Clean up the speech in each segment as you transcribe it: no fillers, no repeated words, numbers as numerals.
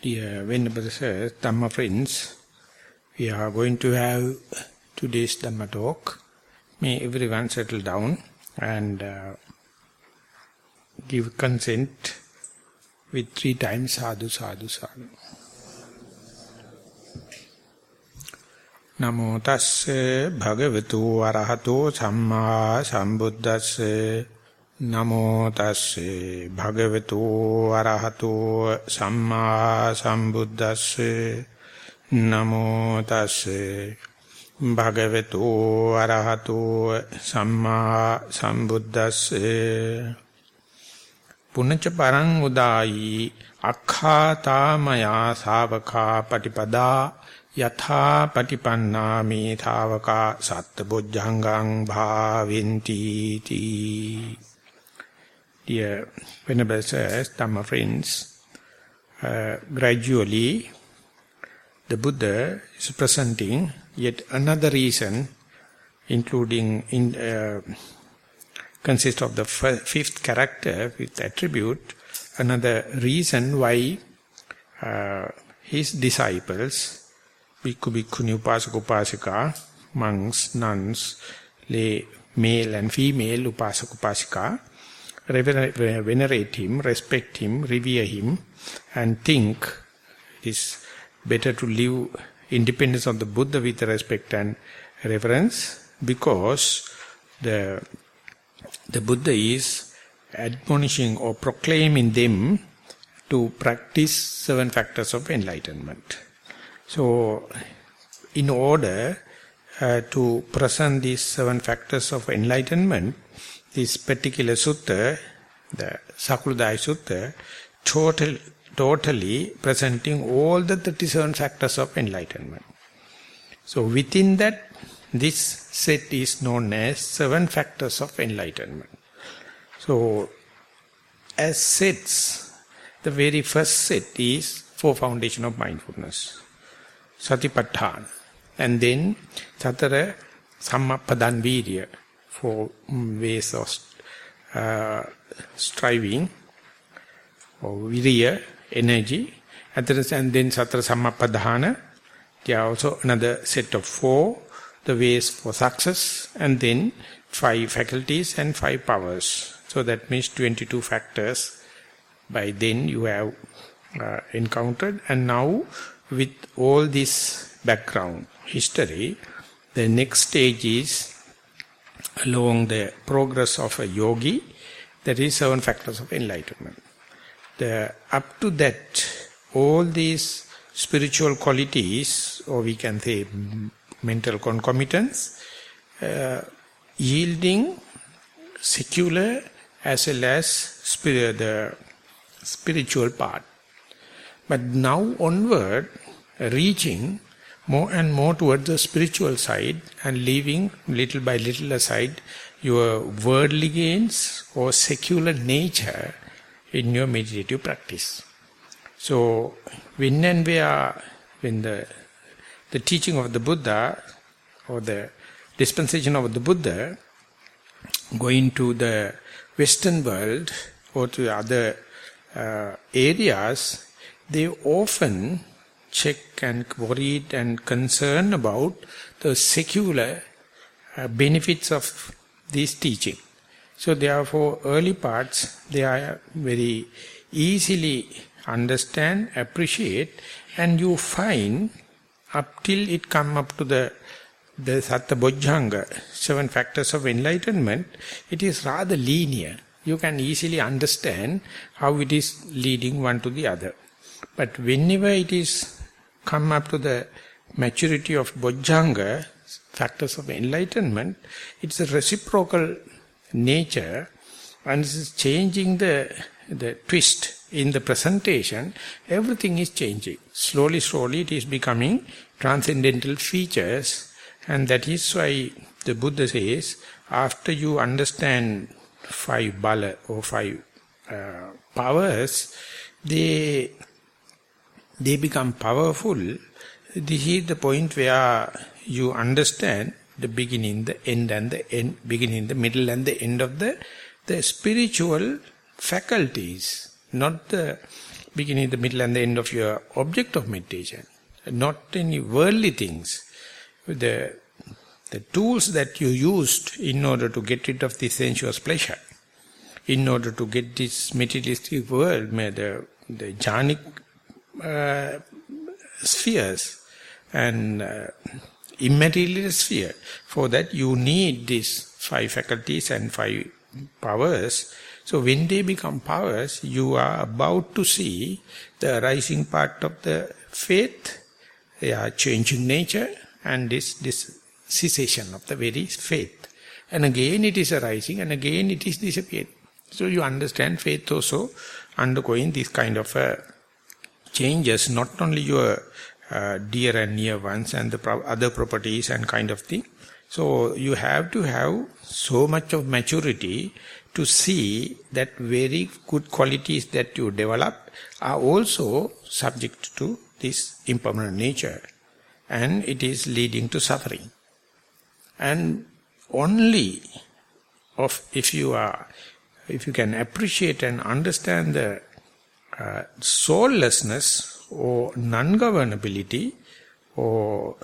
Dear Venerable Sir, Dhamma friends, we are going to have today's Dhamma talk. May everyone settle down and give consent with 3 times sadhu, sadhu, sadhu. Namo tasse bhagavatu arahato samma sambuddhasse. Namo tasse bhagavatu arahato samma sambuddhasse. Namo tasse bhagavatu arahato samma sambuddhasse. Punnaca parang udaayi akkhata maya savaka patipada yatha patipanna me thawaka sattva-bojjhangang bhavinti ti. Dear Venerable Sirs, Dhamma friends, gradually the Buddha is presenting yet another reason, including consists of the 5th character, 5th attribute, another reason why his disciples, bhikkhu, bhikkhuni, upasaka, upasika, monks, nuns, lay, male and female upasaka, upasika, venerate him, respect him, revere him, and think it is better to live independence of the Buddha with respect and reverence, because the Buddha is admonishing or proclaiming them to practice 7 factors of enlightenment. So, in order to present these 7 factors of enlightenment, this particular sutta, the Sakuludaayi Sutta, totally presenting all the 37 factors of enlightenment. So within that, this set is known as 7 factors of enlightenment. So, as sets, the very first set is 4 foundation of mindfulness, Satipatthana, and then Satara Sammapadan Virya, 4 ways of striving, or virya, energy, and then Satara Sammapadhana. There are also another set of 4, the ways for success, and then 5 faculties and 5 powers. So that means 22 factors by then you have encountered. And now with all this background, history, the next stage is along the progress of a yogi, that is 7 factors of enlightenment. Up to that, all these spiritual qualities, or we can say mental concomitants, yielding secular as well as the spiritual part. But now onward, reaching more and more towards the spiritual side and leaving little by little aside your worldly gains or secular nature in your meditative practice. So, when the teaching of the Buddha or the dispensation of the Buddha going to the Western world or to other areas, they often check and worried and concerned about the secular benefits of this teaching. So therefore, early parts, they are very easily understand, appreciate, and you find up till it come up to the Sattva-bojjhanga, 7 factors of enlightenment, it is rather linear. You can easily understand how it is leading one to the other. But whenever it is come up to the maturity of bojjhanga, factors of enlightenment, it's a reciprocal nature, and this is changing the twist in the presentation. Everything is changing. Slowly it is becoming transcendental features, and that is why the Buddha says, after you understand 5 bala or 5 powers, they become powerful. This is the point where you understand the beginning, the end, and the end, beginning, the middle, and the end of the spiritual faculties, not the beginning, the middle and the end of your object of meditation. Not any worldly things. The tools that you used in order to get rid of this sensuous pleasure, in order to get this materialistic world, the jhanic spheres and immaterial sphere. For that you need these 5 faculties and 5 powers. So when they become powers, you are about to see the arising part of the faith, they are changing nature, and this cessation of the very faith. And again it is arising, and again it is disappearing. So you understand faith also undergoing this kind of changes, not only your dear and near ones and the other properties and kind of thing. So you have to have so much of maturity to see that very good qualities that you develop are also subject to this impermanent nature, and it is leading to suffering. And only if you can appreciate and understand the soullessness or non-governability or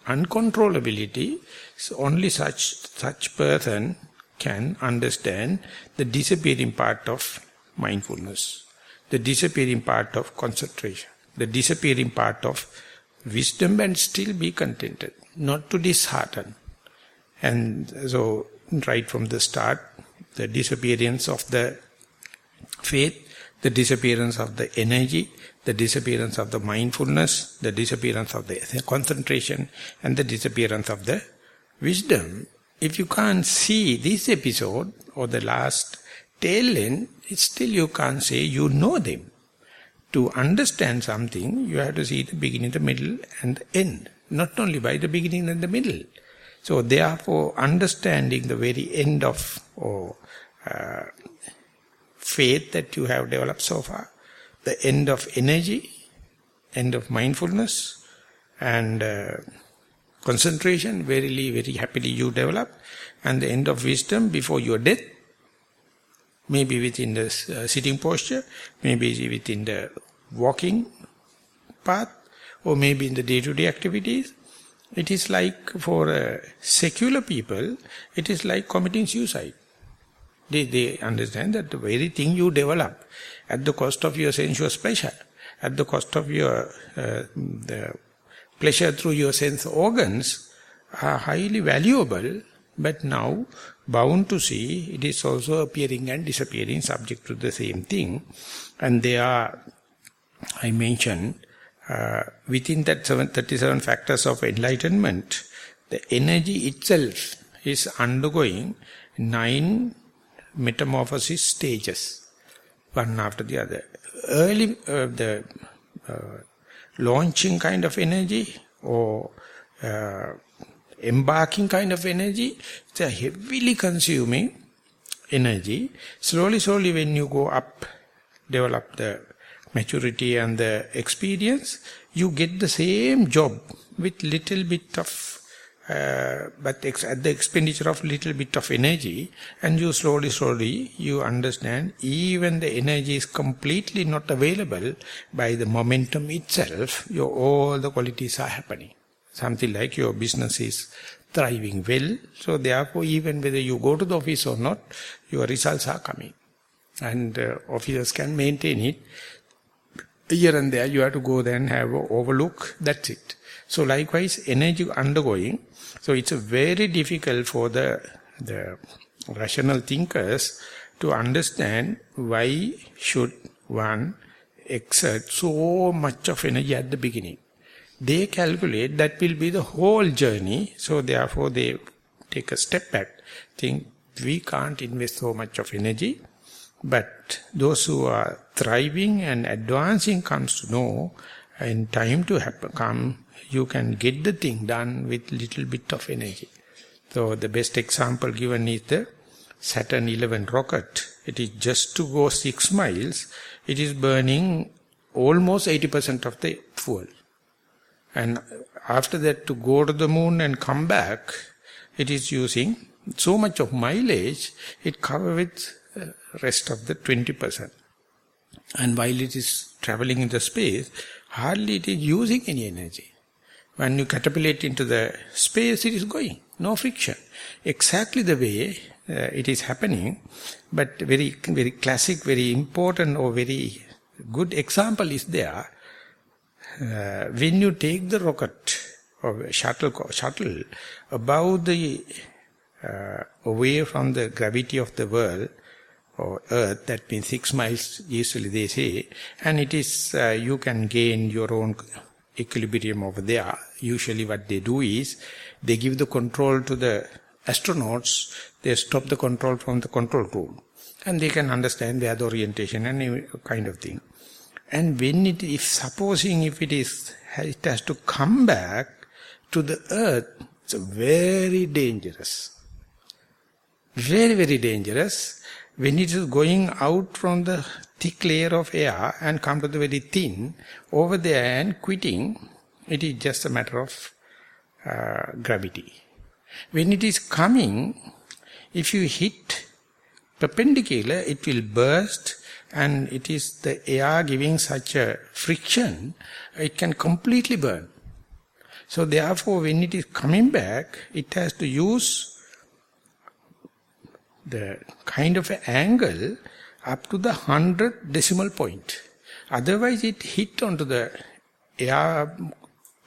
uncontrollability, so only such person can understand the disappearing part of mindfulness, the disappearing part of concentration, the disappearing part of wisdom, and still be contented, not to dishearten. And so right from the start, the disappearance of the faith, the disappearance of the energy, the disappearance of the mindfulness, the disappearance of the concentration, and the disappearance of the wisdom. If you can't see this episode or the last tail end, still you can't say you know them. To understand something, you have to see the beginning, the middle, and the end. Not only by the beginning and the middle. So therefore, understanding the very end of faith that you have developed so far, the end of energy, end of mindfulness, and concentration, very happily you develop, and the end of wisdom before your death, maybe within the sitting posture, maybe within the walking path, or maybe in the day-to-day activities. It is like, for secular people, it is like committing suicide. They understand that the very thing you develop at the cost of your sensuous pleasure, at the cost of your the pleasure through your sense organs, are highly valuable, but now bound to see it is also appearing and disappearing, subject to the same thing. And they are, I mentioned, within that 37 factors of enlightenment, the energy itself is undergoing 9 metamorphosis stages, one after the other. Early, the launching kind of energy or embarking kind of energy, it's a heavily consuming energy. Slowly when you go up, develop the maturity and the experience, you get the same job with little bit of but at the expenditure of little bit of energy, and you slowly you understand even the energy is completely not available. By the momentum itself, all the qualities are happening. Something like your business is thriving well, so therefore even whether you go to the office or not, your results are coming, and officers can maintain it. Here and there you have to go there and have an overlook, that's it. So likewise energy undergoing. So it's very difficult for the rational thinkers to understand why should one exert so much of energy at the beginning. They calculate that will be the whole journey, so therefore they take a step back, think we can't invest so much of energy. But those who are thriving and advancing comes to know, in time to come, you can get the thing done with little bit of energy. So the best example given is the Saturn 11 rocket. It is just to go 6 miles, it is burning almost 80% of the fuel. And after that to go to the moon and come back, it is using so much of mileage, it covers with rest of the 20%. And while it is traveling in the space, hardly it is using any energy. When you catapult into the space, it is going, no friction. Exactly the way it is happening, but very, very classic, very important or very good example is there. When you take the rocket or shuttle above the, away from the gravity of the world, or Earth, that means 6 miles usually they say, and it is, you can gain your own equilibrium over there. Usually what they do is, they give the control to the astronauts, they stop the control from the control room, and they can understand where the orientation and kind of thing. And when it, if supposing if it has to come back to the Earth, it's very dangerous. Very, very dangerous. When it is going out from the thick layer of air and come to the very thin, over there and quitting, it is just a matter of gravity. When it is coming, if you hit perpendicular, it will burst, and it is the air giving such a friction, it can completely burn. So therefore, when it is coming back, it has to use the kind of angle up to the 100th decimal point. Otherwise it hit onto the air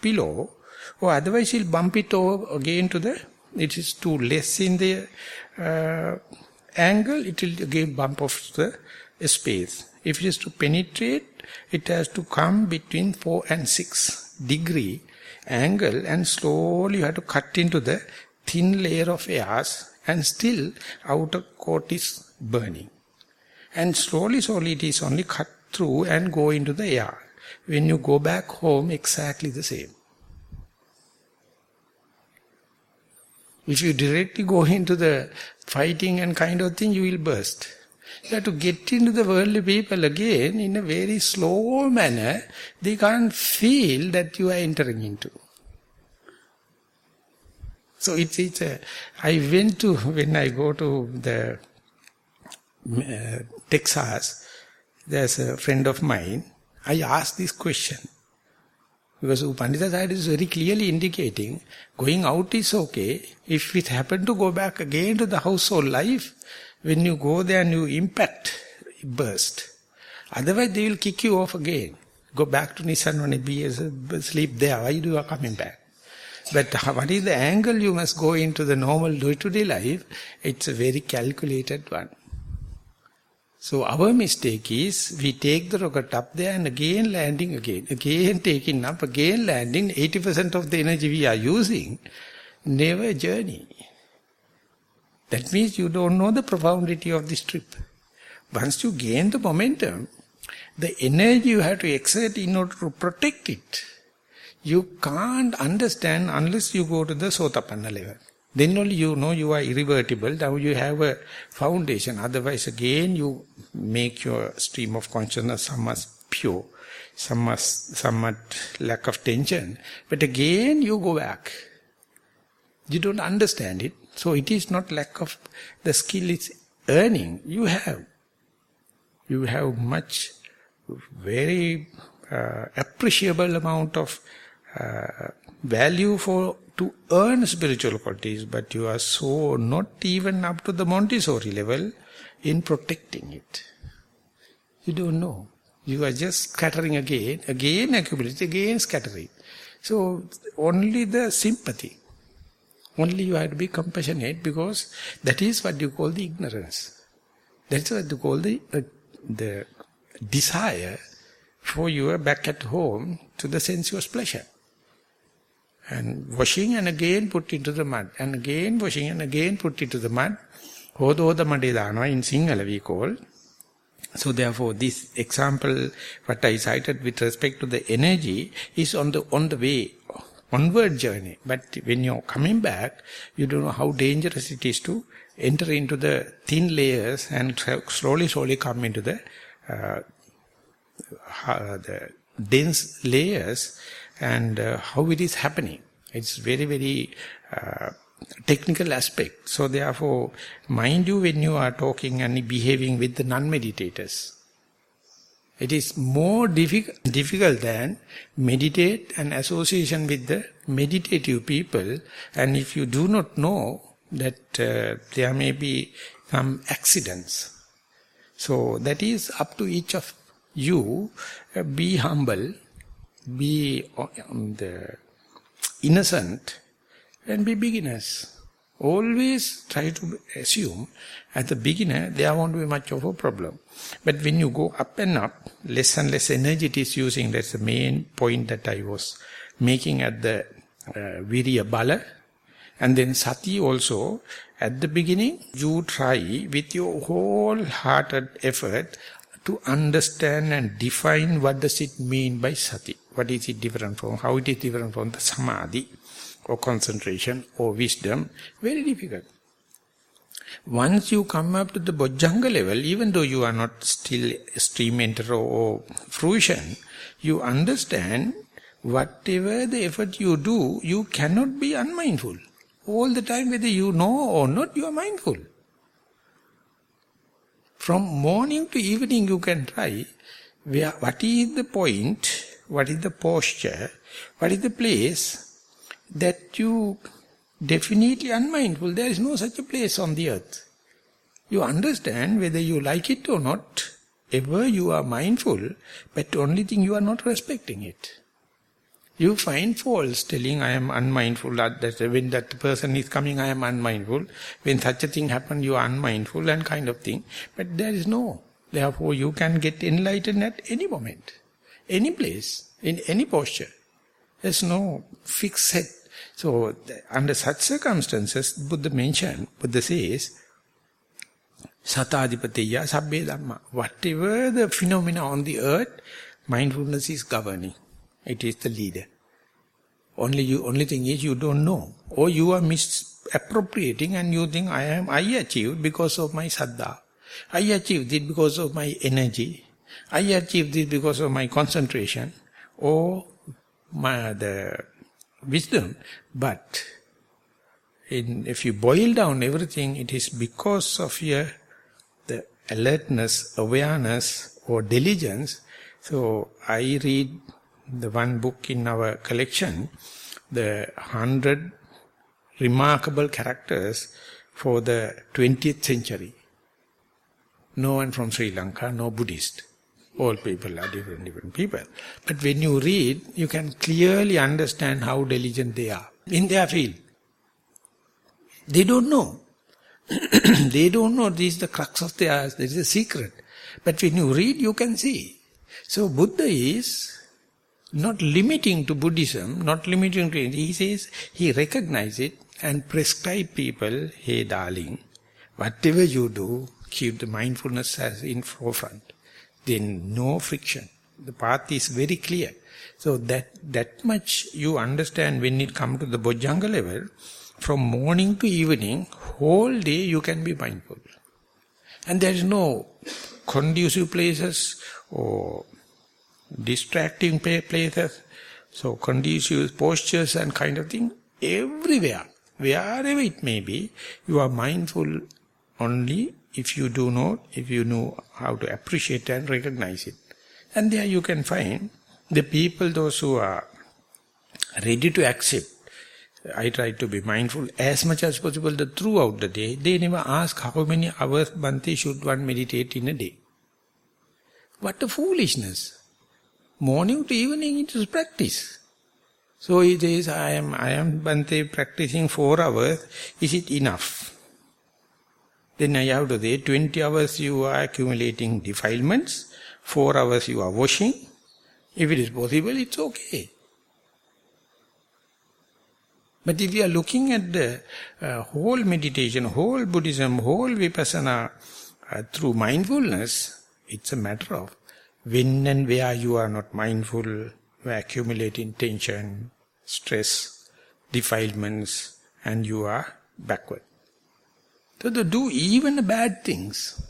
pillow, or otherwise you'll bump it over again to the, it is too less in the angle, it will again bump off the space. If it is to penetrate, it has to come between 4 and 6 degree angle, and slowly you have to cut into the thin layer of airs, and still outer coat is burning. And slowly it is only cut through and go into the air. When you go back home, exactly the same. If you directly go into the fighting and kind of thing, you will burst. You have to get into the worldly people again in a very slow manner. They can't feel that you are entering into. So I went to, when I go to the Texas, there's a friend of mine, I asked this question. Because Upandita side is very clearly indicating, going out is okay. If it happen to go back again to the household life, when you go there and you impact, burst. Otherwise they will kick you off again. Go back to Nissarana, sleep there. Why you are coming back? But what is the angle you must go into the normal day-to-day life? It's a very calculated one. So our mistake is, we take the rocket up there and again landing again taking up, again landing, 80% of the energy we are using, never journey. That means you don't know the profundity of this trip. Once you gain the momentum, the energy you have to exert in order to protect it, you can't understand unless you go to the Sotapanna level. Then only you know you are irrevertible, now you have a foundation. Otherwise again you make your stream of consciousness somewhat pure, somewhat lack of tension. But again you go back. You don't understand it. So it is not lack of the skill, it's earning. You have much, very appreciable amount of value to earn spiritual qualities, but you are so not even up to the Montessori level in protecting it. You don't know. You are just scattering again accumulating, again scattering. So only the sympathy. Only you have to be compassionate, because that is what you call the ignorance. That's what you call the desire for you back at home to the sensuous pleasure. And washing and again put into the mud. And again washing and again put into the mud. Hoda made dana in Sinhala we call. So therefore this example what I cited with respect to the energy is on the way, onward journey. But when you're coming back, you don't know how dangerous it is to enter into the thin layers and slowly come into the dense layers, and how it is happening. It's very, very technical aspect. So therefore, mind you, when you are talking and behaving with the non-meditators, It is more difficult than meditate and association with the meditative people. And if you do not know that there may be some accidents. So that is up to each of you. Be humble, be innocent, and be beginners. Always try to assume, as a beginner, there won't be much of a problem. But when you go up and up, less and less energy it is using. That's the main point that I was making at the Virya Bala. And then Sati also, at the beginning, you try with your wholehearted effort to understand and define what does it mean by Sati. What is it different from, how it is different from the Samadhi, or concentration, or wisdom. Very difficult. Once you come up to the Bojjhanga level, even though you are not still stream enter or fruition, you understand whatever the effort you do, you cannot be unmindful. All the time, whether you know or not, you are mindful. From morning to evening you can try, what is the point, what is the posture, what is the place that you definitely unmindful. There is no such a place on the earth. You understand whether you like it or not, ever you are mindful, but only thing you are not respecting it. You find faults telling I am unmindful, that when that person is coming I am unmindful, when such a thing happens you are unmindful and kind of thing. But there is no. Therefore you can get enlightened at any moment, any place, in any posture. There is no fixed set. So, under such circumstances, Buddha says, Satadipateya sabbe dhamma. Whatever the phenomena on the earth, mindfulness is governing. It is the leader. Only thing is you don't know. Or you are misappropriating and you think I achieved because of my saddha. I achieved it because of my energy. I achieved it because of my concentration. Or the wisdom. But if you boil down everything, it is because of the alertness, awareness or diligence. So I read the one book in our collection, the 100 remarkable characters for the 20th century. No one from Sri Lanka, no Buddhist. All people are different people. But when you read, you can clearly understand how diligent they are in their field. They don't know. They don't know this is the crux of theirs, this is the secret. But when you read, you can see. So Buddha is not limiting to Buddhism, not limiting to it. He says, he recognizes it and prescribe people, hey darling, whatever you do, keep the mindfulness as in forefront. Then no friction. The path is very clear. So that much you understand when it comes to the Bojjhanga level. From morning to evening, whole day you can be mindful. And there is no conducive places or distracting places. So conducive postures and kind of thing. Everywhere, wherever it may be, you are mindful only if you know how to appreciate and recognize it. And there you can find the people, those who are ready to accept. I try to be mindful as much as possible throughout the day. They never ask how many hours, Bhante, should one meditate in a day. What a foolishness. Morning to evening it is practice. So he says, I am Bhante practicing 4 hours. Is it enough? Then I have to say, 20 hours you are accumulating defilements, 4 hours you are washing. If it is possible, it's okay. But if you are looking at the whole meditation, whole Buddhism, whole Vipassana through mindfulness, it's a matter of when and where you are not mindful, accumulating tension, stress, defilements, and you are backward. So to do even bad things,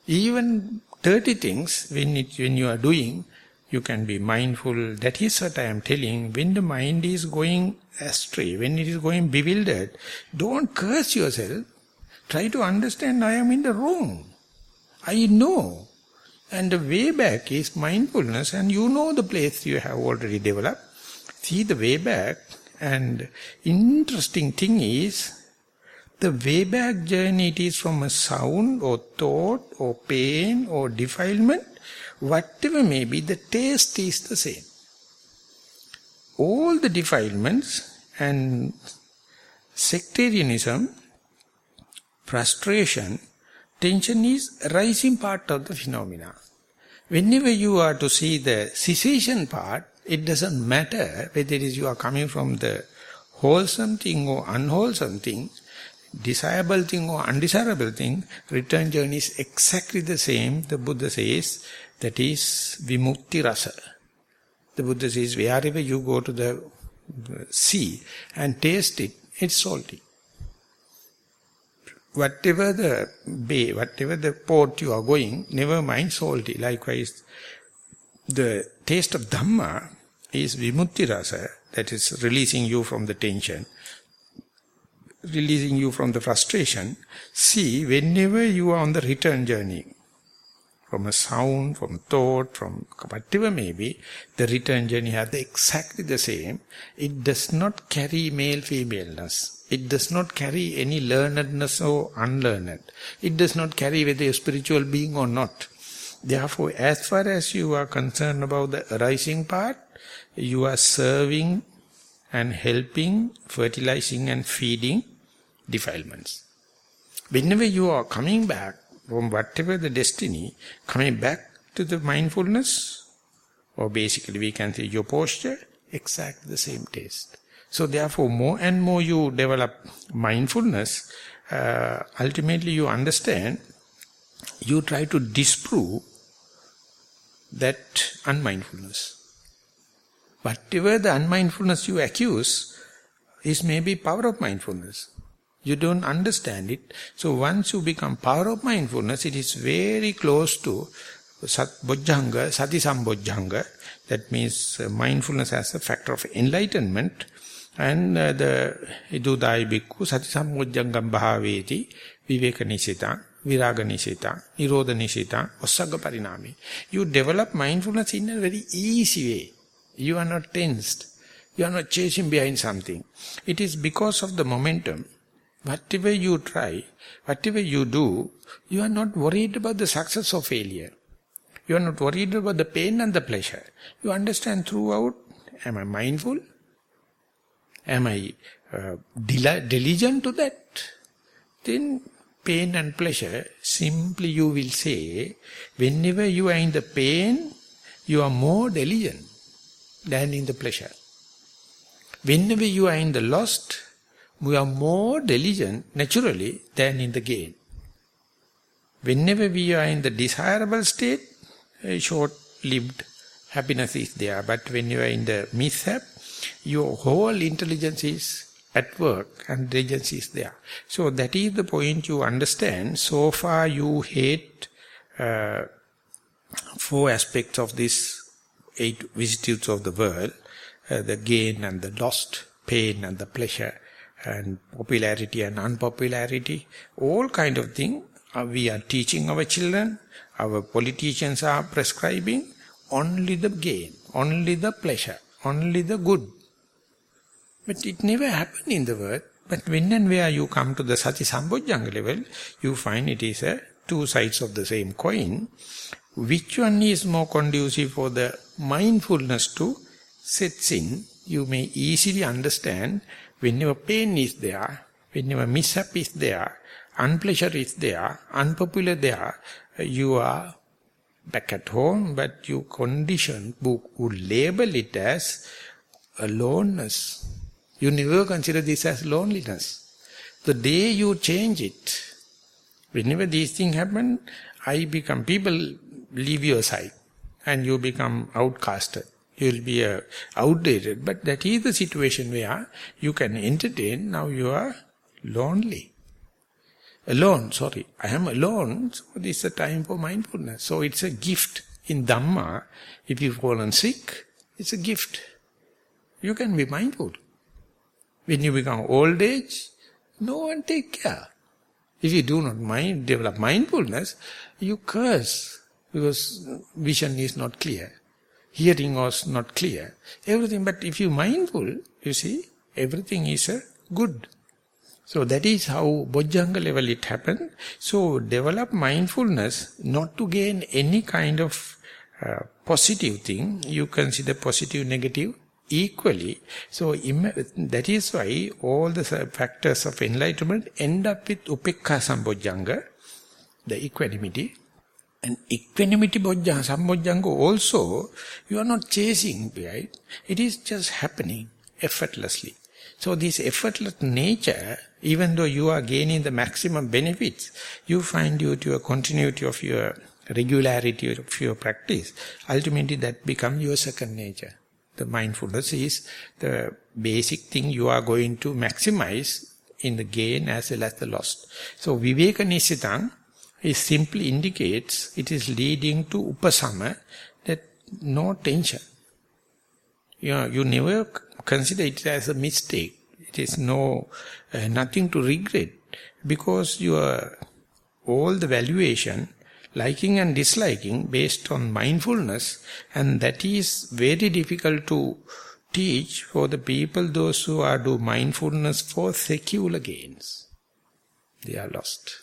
even dirty things, when you are doing, you can be mindful. That is what I am telling. When the mind is going astray, when it is going bewildered, don't curse yourself. Try to understand I am in the wrong. I know. And the way back is mindfulness, and you know the place you have already developed. See the way back, and interesting thing is, the way back journey, it is from a sound or thought or pain or defilement, whatever may be, the taste is the same. All the defilements and sectarianism, frustration, tension is a rising part of the phenomena. Whenever you are to see the cessation part, it doesn't matter whether it is you are coming from the wholesome thing or unwholesome thing, desirable thing or undesirable thing, return journey is exactly the same. The Buddha says that is vimukti rasa. The Buddha says wherever you go to the sea and taste it, it's salty. Whatever the bay, whatever the port you are going, never mind salty. Likewise, the taste of Dhamma is vimukti rasa, that is releasing you from the tension, releasing you from the frustration. See, whenever you are on the return journey, from a sound, from thought, from whatever may be, the return journey has exactly the same. It does not carry male-femaleness. It does not carry any learnedness or unlearned. It does not carry whether you're a spiritual being or not. Therefore, as far as you are concerned about the arising part, you are serving and helping, fertilizing and feeding defilements. Whenever you are coming back from whatever the destiny, coming back to the mindfulness, or basically we can say your posture, exactly the same taste. So therefore, more and more you develop mindfulness, ultimately you understand, you try to disprove that unmindfulness. Whatever the unmindfulness you accuse is maybe power of mindfulness. You don't understand it. So once you become power of mindfulness, it is very close to Bojjhanga, Sati Sambojjhanga. That means mindfulness as a factor of enlightenment. And the Idudāyi Bhikkhu Sati Sambojjhangam Bhaveti Viveka Nisita, Viraga Nisita, Nirodha Nisita, Osagga Parinami. You develop mindfulness in a very easy way. You are not tensed. You are not chasing behind something. It is because of the momentum. Whatever you try, whatever you do, you are not worried about the success or failure. You are not worried about the pain and the pleasure. You understand throughout, am I mindful? Am I diligent to that? Then pain and pleasure, simply you will say, whenever you are in the pain, you are more diligent than in the pleasure. Whenever you are in the lost, we are more diligent naturally than in the gain. Whenever we are in the desirable state, a short-lived happiness is there. But when you are in the mishap, your whole intelligence is at work and diligence is there. So that is the point you understand. So far you hate 4 aspects of this 8 vicissitudes of the world. The gain and the lost, pain and the pleasure, and popularity and unpopularity, all kind of thing we are teaching our children, our politicians are prescribing only the gain, only the pleasure, only the good. But it never happened in the world. But when and where you come to the Sati Sambojjhanga level, you find it is 2 sides of the same coin. Which one is more conducive for the mindfulness to set in? You may easily understand. Whenever pain is there, whenever mishap is there, unpleasure is there, unpopular there, you are back at home, but you condition, would label it as aloneness. You never consider this as loneliness. The day you change it, whenever these things happen, people leave your side and you become outcasted. You will be outdated, but that is the situation where you can entertain. Now you are lonely. Alone, sorry. I am alone, so this is a time for mindfulness. So it's a gift in Dhamma. If you've fallen sick, it's a gift. You can be mindful. When you become old age, no one take care. If you do not develop mindfulness, you curse. because vision is not clear. Hearing was not clear. Everything, but if you mindful, you see, everything is good. So that is how Bojjhanga level it happened. So develop mindfulness not to gain any kind of positive thing. You consider positive, negative equally. So that is why all the factors of enlightenment end up with Upekha Sambojjhanga, the equanimity. And equanimity Sambojjhanga also, you are not chasing, right? It is just happening effortlessly. So this effortless nature, even though you are gaining the maximum benefits, you find due to a continuity of your regularity of your practice, ultimately that becomes your second nature. The mindfulness is the basic thing you are going to maximize in the gain as well as the loss. So Viveka Nissitang is simply indicates it is leading to Upasama, that no tension. You never consider it as a mistake. It is nothing to regret, because all the valuation, liking and disliking based on mindfulness, and that is very difficult to teach for the people, those who are do mindfulness for secular gains. They are lost.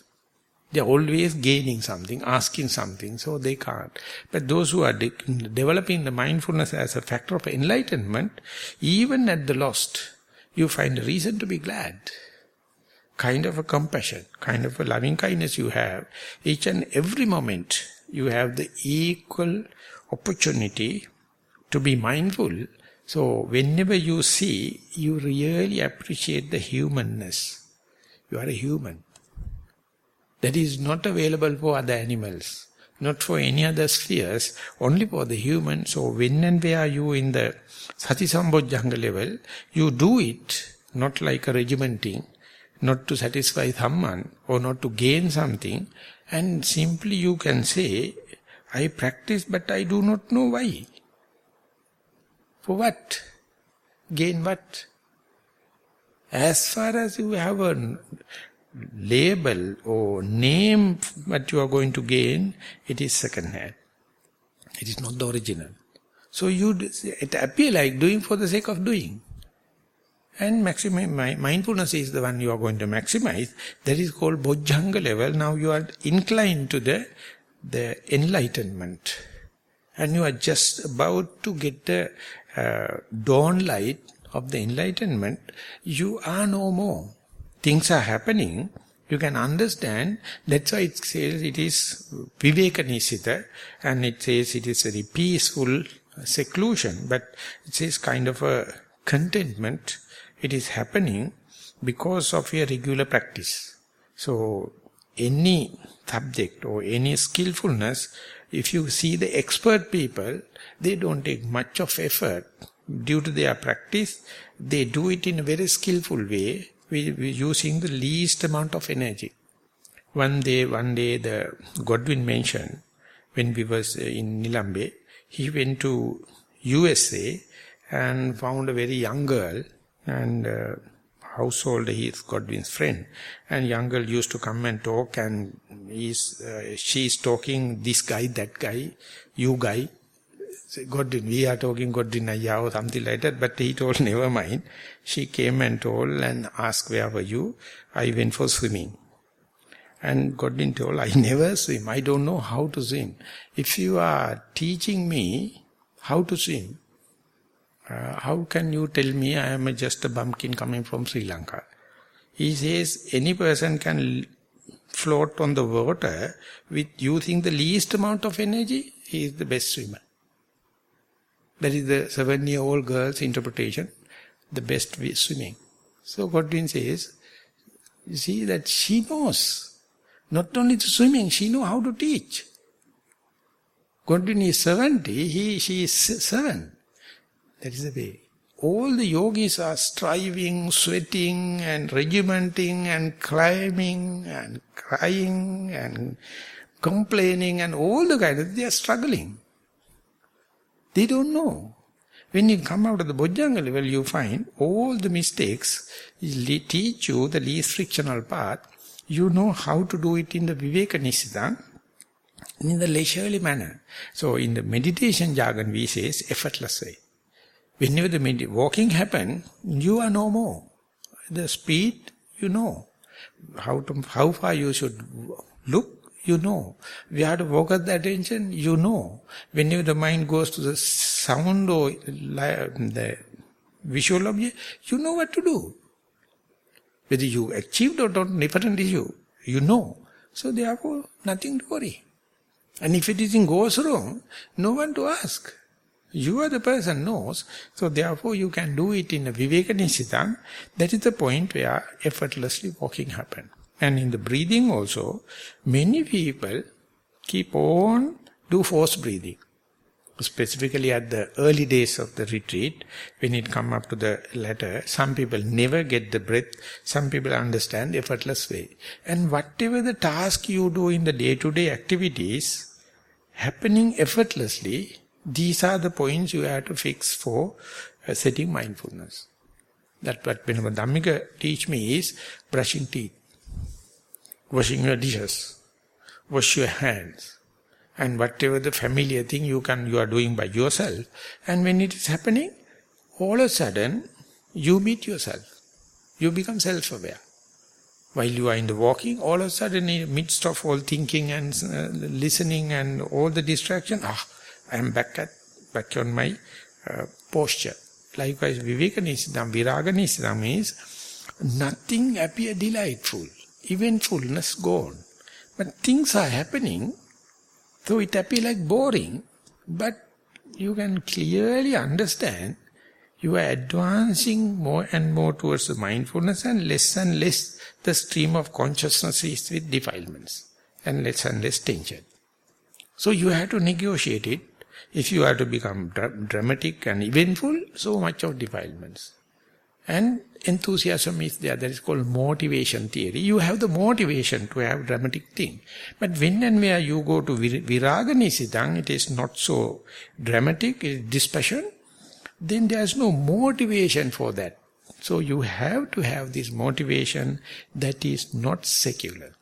They are always gaining something, asking something, so they can't. But those who are developing the mindfulness as a factor of enlightenment, even at the lost, you find a reason to be glad. Kind of a compassion, kind of a loving kindness you have. Each and every moment, you have the equal opportunity to be mindful. So whenever you see, you really appreciate the humanness. You are a human. That is not available for other animals, not for any other spheres, only for the human. So when and where you in the Sati Sambojjhanga level, you do it not like a regimenting, not to satisfy someone or not to gain something, and simply you can say, I practice but I do not know why. For what? Gain what? As far as you have a label or name what you are going to gain, it is second hand. It is not the original. So it appears like doing for the sake of doing. And mindfulness is the one you are going to maximize. That is called Bojjhanga level. Now you are inclined to the enlightenment. And you are just about to get the dawn light of the enlightenment. You are no more. Things are happening, you can understand. That's why it says it is Viveka Nissita, and it says it is very peaceful seclusion, but it says kind of a contentment. It is happening because of your regular practice. So any subject or any skillfulness, if you see the expert people, they don't take much of effort. Due to their practice, they do it in a very skillful way, we're using the least amount of energy. One day the Godwin mentioned, when we was in Nilambe, he went to USA and found a very young girl, and household, he is Godwin's friend, and young girl used to come and talk, and she's talking this guy, that guy, you guy. Godwin, we are talking Godwin Ayya or something like that, but he told, never mind. She came and told and asked, where were you? I went for swimming. And Godwin told, I never swim, I don't know how to swim. If you are teaching me how to swim, how can you tell me I am just a bumpkin coming from Sri Lanka? He says, any person can float on the water with using the least amount of energy, he is the best swimmer. That is the 7-year-old girl's interpretation, the best way swimming. So Godwin says, you see that she knows, not only the swimming, she knows how to teach. Godwin is 70, she is 7. That is the way. All the yogis are striving, sweating and regimenting and climbing and crying and complaining and all the kind of, they are struggling. They don't know. When you come out of the Bojjhanga level, you find all the mistakes teach you the least frictional path. You know how to do it in the Viveka Nissita. in the leisurely manner. So in the meditation jargon we say effortless way. Whenever the walking happen, you are no more. The speed, you know. How far you should look, you know. We have to focus the attention, you know. Whenever the mind goes to the sound or the visual object, you know what to do. Whether you achieved or not, different issue, you know. So therefore, nothing to worry. And if anything goes wrong, no one to ask. You are the person knows. So therefore, you can do it in a Viveka-Nissarana. That is the point where effortlessly walking happens. And in the breathing also, many people keep on do forced breathing. Specifically at the early days of the retreat, when it come up to the latter, some people never get the breath, some people understand the effortless way. And whatever the task you do in the day-to-day activities, happening effortlessly, these are the points you have to fix for setting mindfulness. That what Dhammajiva teach me is brushing teeth, washing your dishes, wash your hands, and whatever the familiar thing you are doing by yourself. And when it is happening, all of a sudden, you meet yourself. You become self-aware. While you are in the walking, all of a sudden, in the midst of all thinking and listening and all the distraction, I am back on my posture. Likewise, Viveka-Nissarana, Viraga-Nissarana means nothing appear delightful. Eventfulness gone. But things are happening, so it appears like boring, but you can clearly understand you are advancing more and more towards the mindfulness, and less the stream of consciousness is with defilements and less tension. So you have to negotiate it. If you are to become dramatic and eventful, so much of defilements. And enthusiasm is there. That is called motivation theory. You have the motivation to have dramatic thing. But when and where you go to Viraga-Nissarana, it is not so dramatic, it is dispassion. Then there is no motivation for that. So you have to have this motivation that is not secular.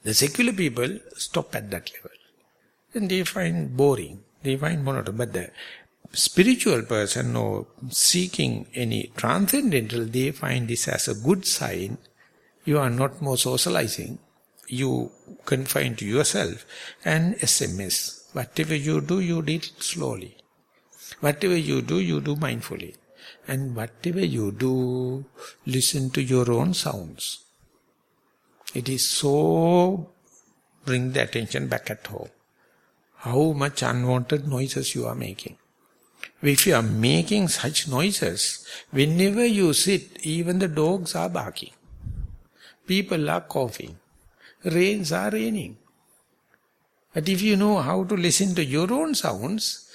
The secular people stop at that level. And they find boring, they find monotonous. But the spiritual person or seeking any transcendental, they find this as a good sign. You are not more socializing. You confine to yourself and SMS. Whatever you do it slowly. Whatever you do mindfully. And whatever you do, listen to your own sounds. It is so, bring the attention back at home. How much unwanted noises you are making. If you are making such noises, whenever you sit, even the dogs are barking. People are coughing. Rains are raining. But if you know how to listen to your own sounds,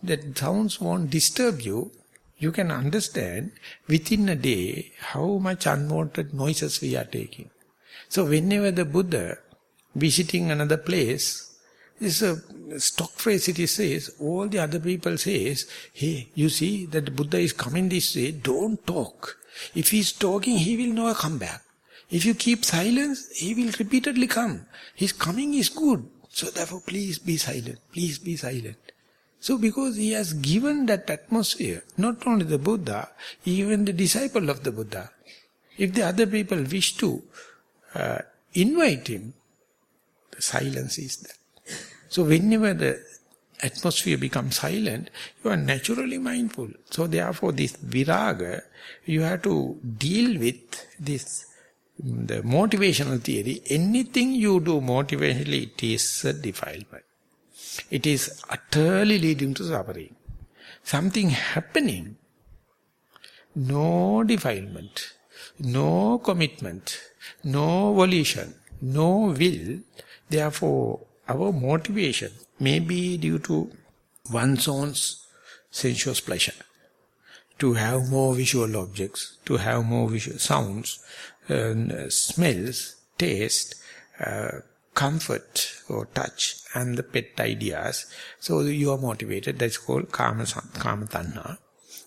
that sounds won't disturb you. You can understand within a day how much unwanted noises we are taking. So whenever the Buddha visiting another place, this is a stock phrase it says, all the other people says, hey, you see that the Buddha is coming this way, don't talk. If he is talking, he will never come back. If you keep silence, he will repeatedly come. His coming is good. So therefore, please be silent. Please be silent. So because he has given that atmosphere, not only the Buddha, even the disciple of the Buddha. If the other people wish to invite him, the silence is there. So whenever the atmosphere becomes silent, you are naturally mindful. So therefore this viraga, you have to deal with this, the motivational theory. Anything you do motivationally, it is a defilement. It is utterly leading to suffering. Something happening, no defilement, no commitment, no volition, no will. Therefore, our motivation may be due to one's own sensuous pleasure, to have more visual objects, to have more visual sounds, smells, taste, comfort or touch, and the pet ideas. So you are motivated. That's called kama tanha.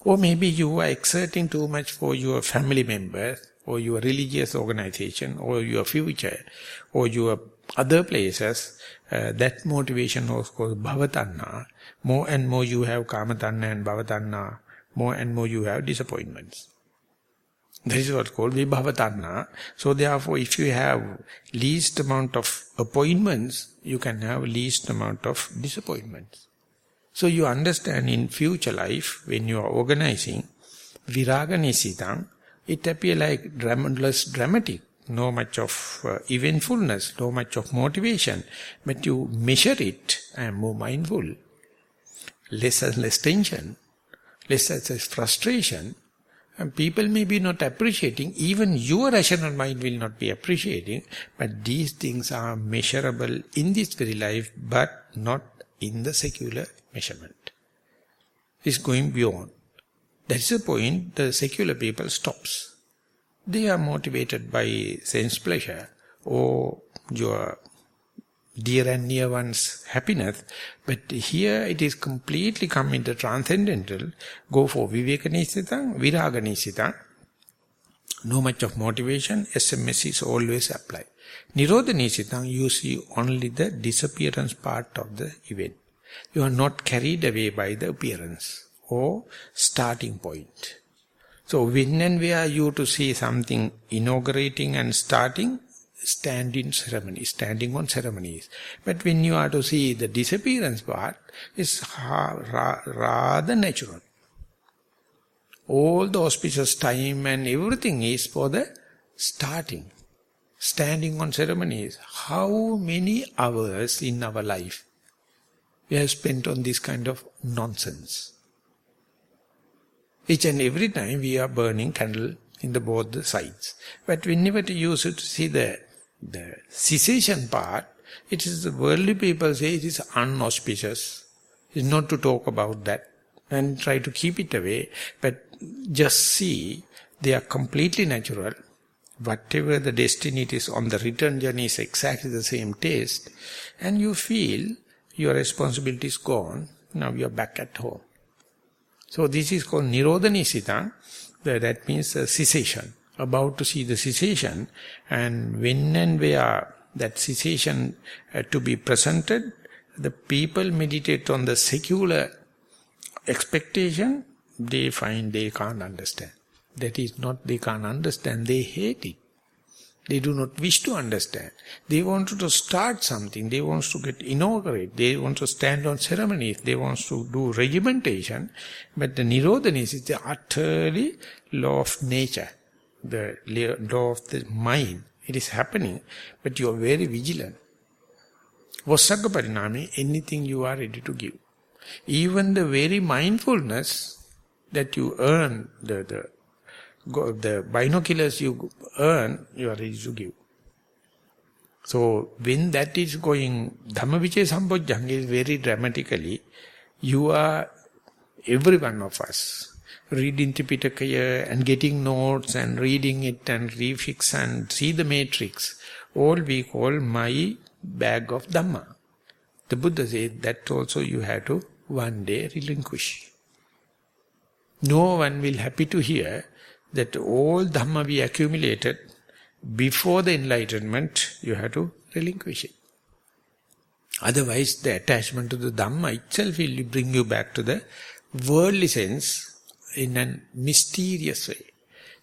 Or maybe you are exerting too much for your family members, or your religious organization, or your future, or your other places, that motivation was called bhavatanha. More and more you have kamatanha and bhavatanha, more and more you have disappointments. That is what's called vibhavatanha. So therefore, if you have least amount of appointments, you can have least amount of disappointments. So you understand in future life, when you are organizing, viraga nisitang, it appears like less dramatic, no much of eventfulness, no much of motivation. But you measure it, I am more mindful, less and less tension, less and less frustration. And people may be not appreciating, even your rational mind will not be appreciating, but these things are measurable in this very life, but not in the secular measurement. It's going beyond. That's the point the secular people stops. They are motivated by sense pleasure or your dear and near one's happiness, but here it is completely come into transcendental. Go for viveka nisitang, viraga nisitang. No much of motivation, SMS is always applied. Nirodha nisitang, you see only the disappearance part of the event. You are not carried away by the appearance or starting point. So when and where you to see something inaugurating and starting, stand in ceremony, standing on ceremonies. But when you are to see the disappearance part, it's rather natural. All the auspicious time and everything is for the starting. Standing on ceremonies. How many hours in our life we have spent on this kind of nonsense? Each and every time we are burning candle in both the sides. But whenever you used to see the cessation part, it is the worldly people say it is unauspicious. It's not to talk about that and try to keep it away. But just see, they are completely natural. Whatever the destiny it is on the return journey is exactly the same taste. And you feel your responsibility is gone. Now you are back at home. So this is called Nirodha Nisitang. That means cessation. About to see the cessation. And when and where that cessation to be presented, the people meditate on the secular expectation, they find they can't understand. That is not they can't understand, they hate it. They do not wish to understand. They want to start something, they want to get inaugurate, they want to stand on ceremonies, they want to do regimentation. But the Nirodha is the utterly law of nature, the law of the mind. It is happening, but you are very vigilant. Vassagga parinami, anything you are ready to give. Even the very mindfulness that you earn, the binoculars you earn, you are ready to give. So when that is going, Dhammavichaya Sambojjhanga is very dramatically, you are, every one of us, reading Tripitaka and getting notes and reading it and refix and see the matrix, all we call my bag of Dhamma. The Buddha said that also you have to one day relinquish. No one will happy to hear that all Dhamma we accumulated before the enlightenment, you have to relinquish it. Otherwise, the attachment to the Dhamma itself will bring you back to the worldly sense in a mysterious way.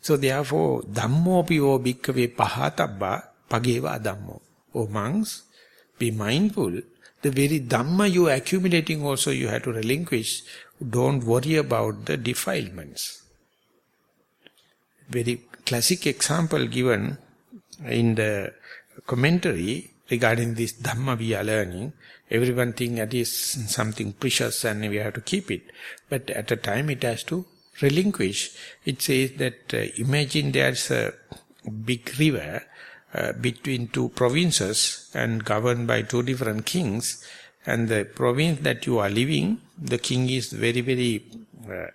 So therefore, Dhammo pivo bhikkhave pahatabba pageva Dhammo. O monks, be mindful. The very Dhamma you are accumulating also you have to relinquish. Don't worry about the defilements. Very classic example given in the commentary regarding this Dhamma we are learning. Everyone thinks that is something precious and we have to keep it. But at a time it has to relinquish. It says that imagine there's a big river between two provinces and governed by two different kings. And the province that you are living, the king is very, very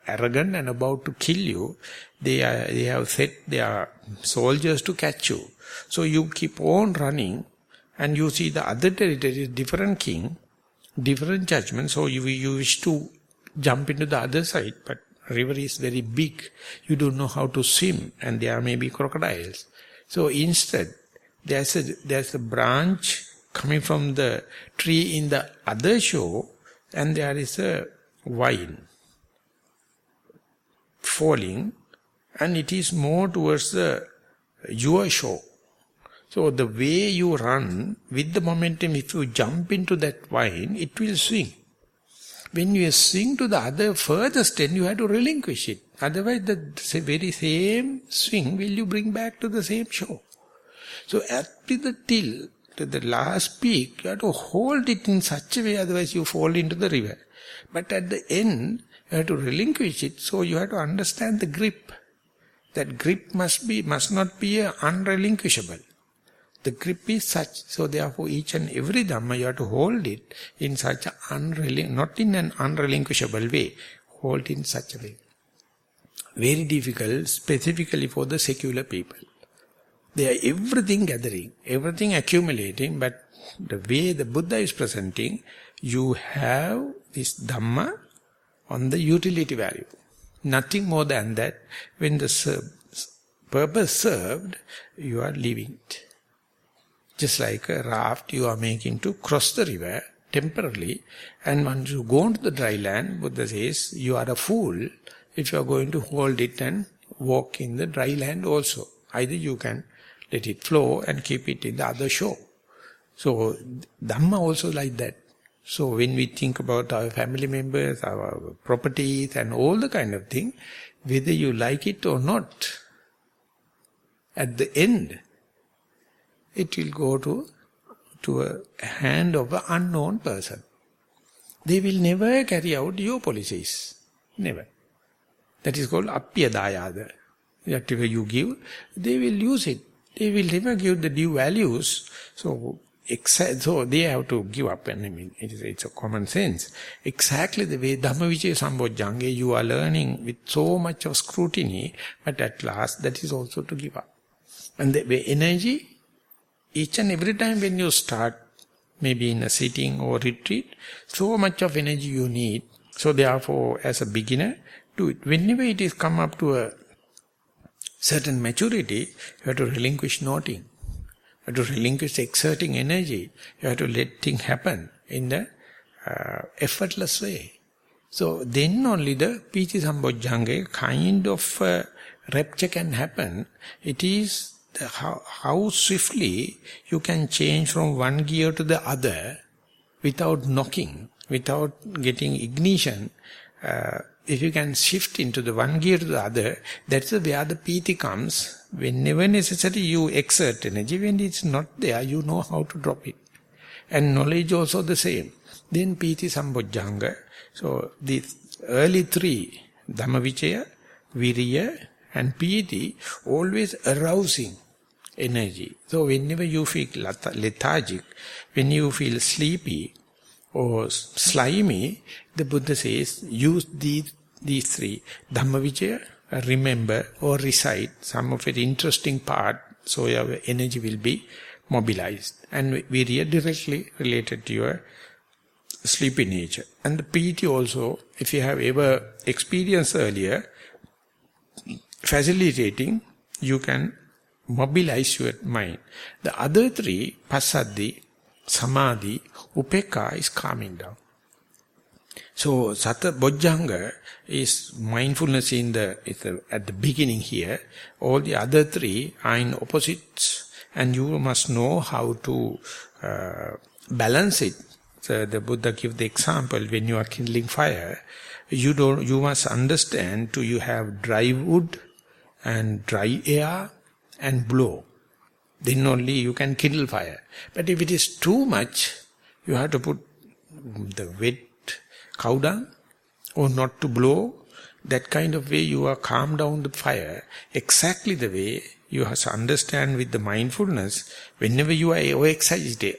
arrogant and about to kill you. They have set their soldiers to catch you. So you keep on running and you see the other territory, different king, different judgment. So you wish to jump into the other side, but river is very big. You don't know how to swim and there may be crocodiles. So instead, there's a branch coming from the tree in the other shore, and there is a vine falling, and it is more towards your shore. So the way you run, with the momentum, if you jump into that vine, it will swing. When you swing to the other furthest end, you have to relinquish it. Otherwise, the very same swing will you bring back to the same shore. So at the till, to the last peak, you have to hold it in such a way, otherwise you fall into the river. But at the end, you have to relinquish it, so you have to understand the grip. That grip must not be unrelinquishable. The grip is such, so therefore each and every Dhamma you have to hold it in such not in an unrelinquishable way, hold in such a way. Very difficult, specifically for the secular people. They are everything gathering, everything accumulating, but the way the Buddha is presenting, you have this Dhamma on the utility value. Nothing more than that. When the purpose served, you are leaving it. Just like a raft you are making to cross the river temporarily, and once you go into the dry land, Buddha says, you are a fool if you are going to hold it and walk in the dry land also. Either you can let it flow and keep it in the other shore. So Dhamma also like that. So when we think about our family members, our properties and all the kind of thing, whether you like it or not, at the end, it will go to a hand of an unknown person. They will never carry out your policies. Never. That is called appyadayada. Whatever you give, they will use it. They will never give the due values. So they have to give up. And I mean, it's a common sense. Exactly the way Dhammajiva Sambojjhanga, you are learning with so much of scrutiny, but at last that is also to give up. And the way energy, each and every time when you start, maybe in a sitting or retreat, so much of energy you need. So therefore, as a beginner, do it. Whenever it is come up to a certain maturity, you have to relinquish noting. You have to relinquish exerting energy. You have to let things happen in the effortless way. So then only the Piti Sambojjhanga kind of rapture can happen. It is how swiftly you can change from one gear to the other without knocking, without getting ignition. If you can shift into the one gear to the other, that's where the piti comes. Whenever necessary, you exert energy. When it's not there, you know how to drop it. And knowledge also the same. Then piti sambojjhanga. So these early three, Dhammavichaya, Viriya and piti, always arousing energy. So whenever you feel lethargic, when you feel sleepy or slimy, the Buddha says, use these three. Dhammavichaya, remember or recite some of it interesting part, so your energy will be mobilized. And Virya directly related to your sleepy nature. And the piti also, if you have ever experienced earlier, facilitating, you can mobilize your mind. The other three, passaddhi, samadhi, upekka, is calming down. So Sata Bojjhanga is mindfulness at the beginning here. All the other three are in opposites, and you must know how to balance it. So the Buddha gives the example, when you are kindling fire, you must understand you have dry wood and dry air and blow. Then only you can kindle fire. But if it is too much, you have to put the wet cow dung or not to blow. That kind of way you are calm down the fire. Exactly the way you have to understand with the mindfulness, whenever you are excited,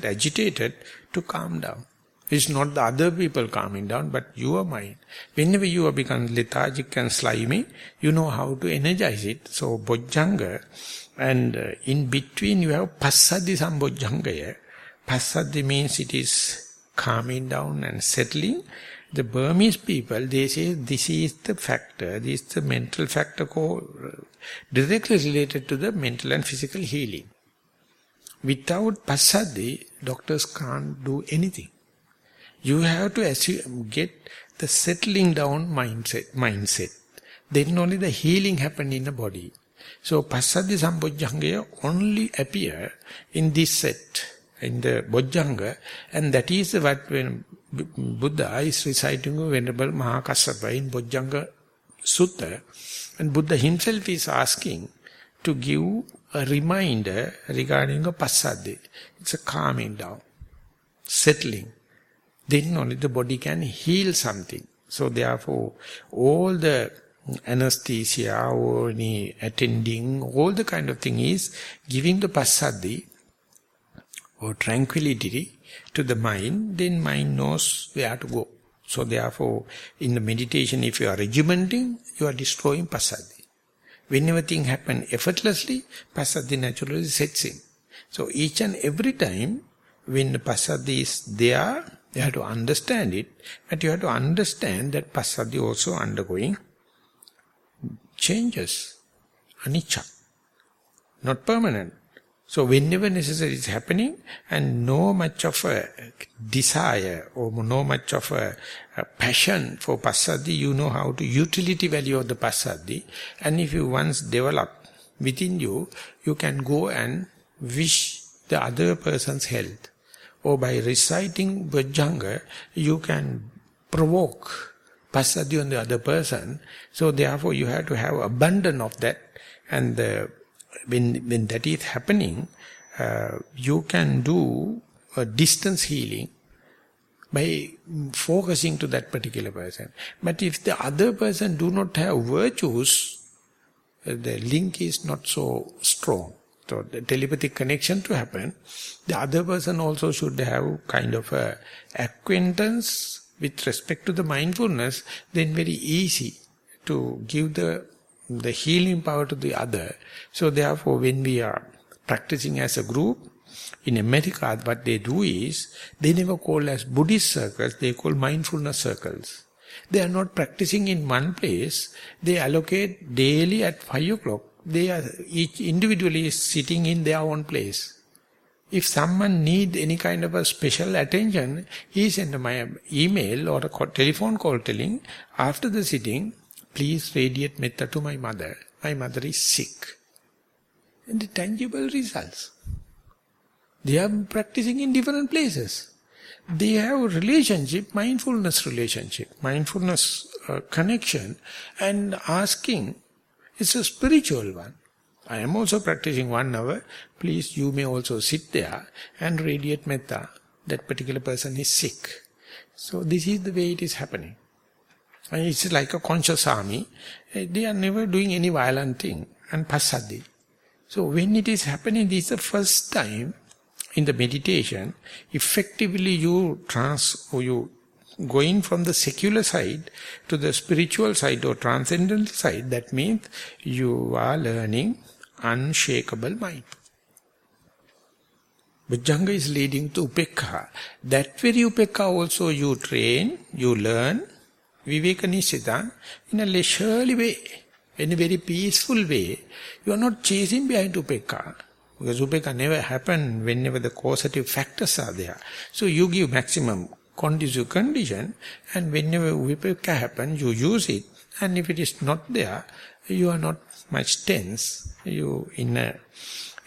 agitated, to calm down. It's not the other people calming down, but your mind. Whenever you have become lethargic and slimy, you know how to energize it. So Bojjhanga, and in between you have Passaddhi Sambojjhanga. Passaddhi means it is calming down and settling. The Burmese people, they say this is the factor, this is the mental factor directly related to the mental and physical healing. Without passaddhi, doctors can't do anything. You have to get the settling down mindset. Then only the healing happen in the body. So passaddhi sambojjhanga only appear in this set, in the bojjhanga, and that is what when Buddha is reciting Venerable Maha in Bojjhanga Sutta, and Buddha himself is asking to give a reminder regarding a passaddhi. It's a calming down, settling. Then only the body can heal something. So therefore, all the anesthesia or any attending, all the kind of thing is giving the passaddhi or tranquility to the mind, then mind knows where to go. So therefore, in the meditation, if you are regimenting, you are destroying passaddhi. Whenever things happen effortlessly, passaddhi naturally sets in. So each and every time, when the passaddhi is there, you have to understand it, but you have to understand that passaddhi also undergoing changes, anicca, not permanent. So whenever necessary is happening, and no much of a desire or no much of a passion for passaddhi, you know how to utility value of the passaddhi, and if you once develop within you, you can go and wish the other person's health. Or by reciting Bojjhanga, you can provoke passaddhi on the other person. So therefore you have to have abundance of that. And when that is happening, you can do a distance healing by focusing to that particular person. But if the other person do not have virtues, the link is not so strong. So the telepathic connection to happen, the other person also should have kind of a acquaintance with respect to the mindfulness, then very easy to give the healing power to the other. So therefore, when we are practicing as a group, in America, what they do is, they never call as Buddhist circles, they call mindfulness circles. They are not practicing in one place, they allocate daily at 5 o'clock. They are each individually sitting in their own place. If someone need any kind of a special attention, he send my email or a telephone call telling, after the sitting, please radiate metta to my mother. My mother is sick. And the tangible results. They are practicing in different places. They have a relationship, mindfulness connection, and asking, it's a spiritual one. I am also practicing 1 hour. Please, you may also sit there and radiate metta. That particular person is sick. So this is the way it is happening. And it's like a conscious army. They are never doing any violent thing. And passaddhi. So when it is happening, this is the first time in the meditation, effectively you going from the secular side to the spiritual side or transcendental side. That means you are learning unshakable mind. Bojjhanga is leading to upekha. That very upekha also you train, you learn, viveka nissita, in a leisurely way, in a very peaceful way. You are not chasing behind upekha. Because upekha never happen whenever the causative factors are there. So you give maximum conducive condition, and whenever upekha happen, you use it. And if it is not there, you are not much tense. You in a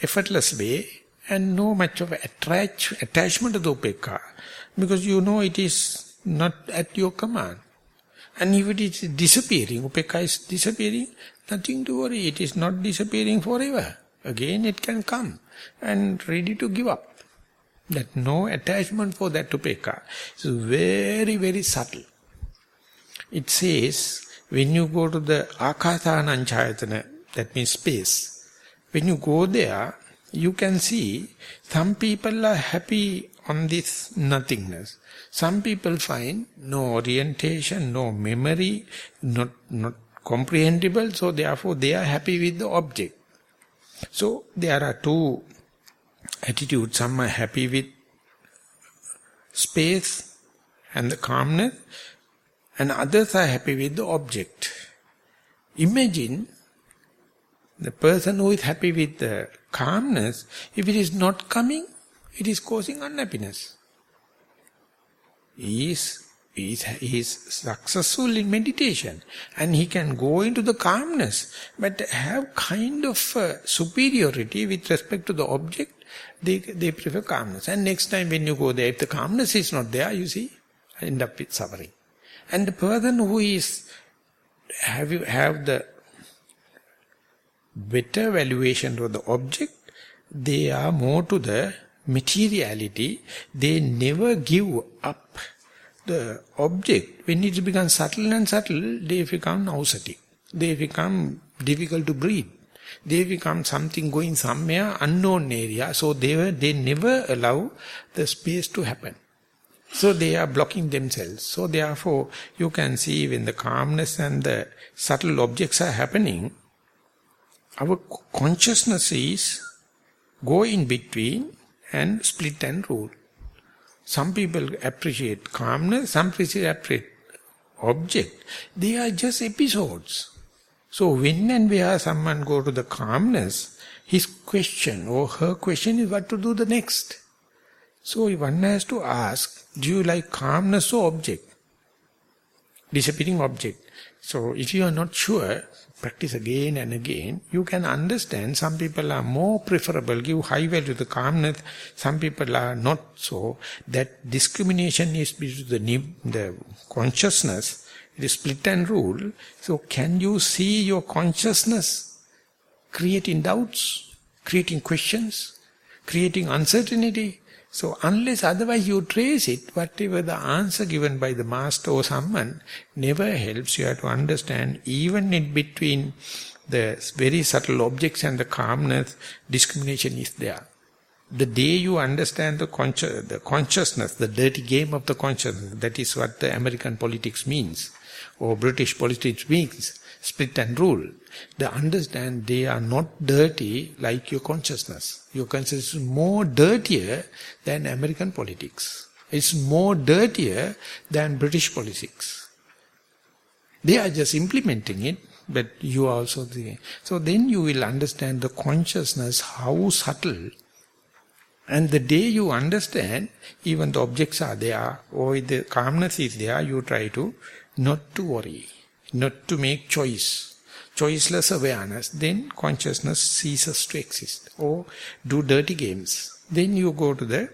effortless way, and no much of attachment to the upekha, because you know it is not at your command. And if it is disappearing, upekha is disappearing, nothing to worry. It is not disappearing forever. Again it can come, and ready to give up. That no attachment for that upekha. It's very, very subtle. It says, when you go to the akāsānañcāyatana, that means space, when you go there, you can see some people are happy on this nothingness. Some people find no orientation, no memory, not comprehensible, so therefore they are happy with the object. So there are two attitudes. Some are happy with space and the calmness, and others are happy with the object. Imagine The person who is happy with the calmness, if it is not coming, it is causing unhappiness. He is successful in meditation and he can go into the calmness, but have kind of superiority with respect to the object. They prefer calmness. And next time when you go there, if the calmness is not there, you see, end up with suffering. And the person who is have the better valuation of the object, they are more to the materiality. They never give up the object. When it becomes subtle and subtle, they become nauseatic. They become difficult to breathe. They become something going somewhere, unknown area. So they never allow the space to happen. So they are blocking themselves. So therefore, you can see when the calmness and the subtle objects are happening, our consciousness is go in between and split and rule. Some people appreciate calmness, some people appreciate object. They are just episodes. So when and where someone go to the calmness, his question or her question is what to do the next. So one has to ask, do you like calmness or object? Disappearing object. So if you are not sure, practice again and again, you can understand some people are more preferable, give high value to the calmness, some people are not so. That discrimination is between the consciousness, it is split and rule. So can you see your consciousness creating doubts, creating questions, creating uncertainty? So unless otherwise you trace it, whatever the answer given by the master or someone never helps. You have to understand even in between the very subtle objects and the calmness, discrimination is there. The day you understand the consciousness, the dirty game of the consciousness, that is what the American politics means, or British politics means, split and rule. They understand they are not dirty like your consciousness. Your consciousness is more dirtier than American politics. It's more dirtier than British politics. They are just implementing it, but you are also the... So then you will understand the consciousness, how subtle. And the day you understand, even the objects are there, or the calmness is there, you try to not to worry, not to make choiceless awareness, then consciousness ceases to exist. Or do dirty games. Then you go to the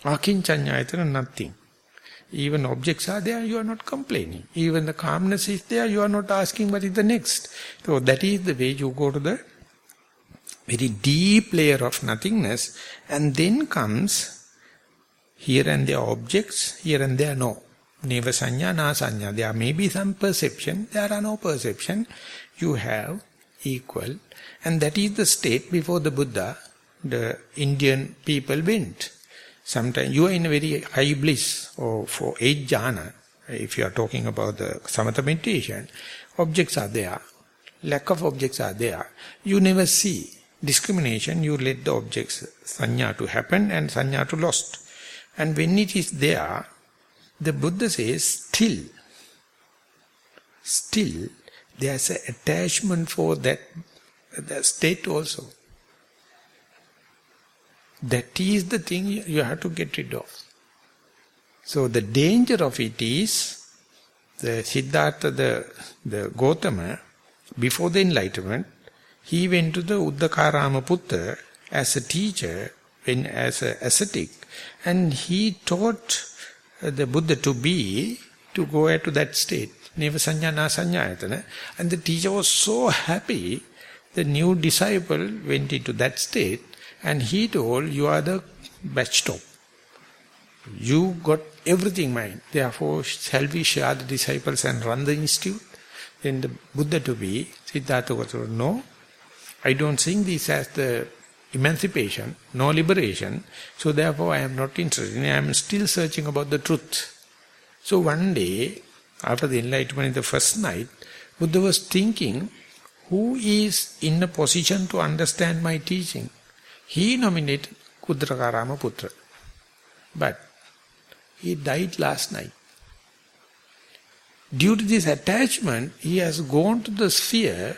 akinchanyayatana, nothing. Even objects are there, you are not complaining. Even the calmness is there, you are not asking what is the next. So that is the way you go to the very deep layer of nothingness, and then comes here and there objects, here and there no. Neva sanya, na sanya. There may be some perception, there are no perception. You have equal. And that is the state before the Buddha, the Indian people went. Sometimes you are in a very high bliss, or for 8 jhana, if you are talking about the samatha meditation, objects are there. Lack of objects are there. You never see discrimination, you let the objects, sanya to happen and sanya to lost. And when it is there, the Buddha says, still, there's an attachment for that state also. That is the thing you have to get rid of. So the danger of it is, the Siddhartha, the Gautama, before the enlightenment, he went to the Uddakarama Putta as a teacher, as an ascetic, and he taught the Buddha to go to that state. Neva sanya na sanyayatana. And the teacher was so happy, the new disciple went into that state, and he told, you are the batch top. You got everything mine. Therefore, shall we share the disciples and run the institute? Then the Buddha Siddhartha Gautama, no, I don't think this as the emancipation, no liberation. So therefore I am not interested. I am still searching about the truth. So one day, after the enlightenment in the first night, Buddha was thinking, who is in a position to understand my teaching? He nominated Kudrakarama Putra. But he died last night. Due to this attachment, he has gone to the sphere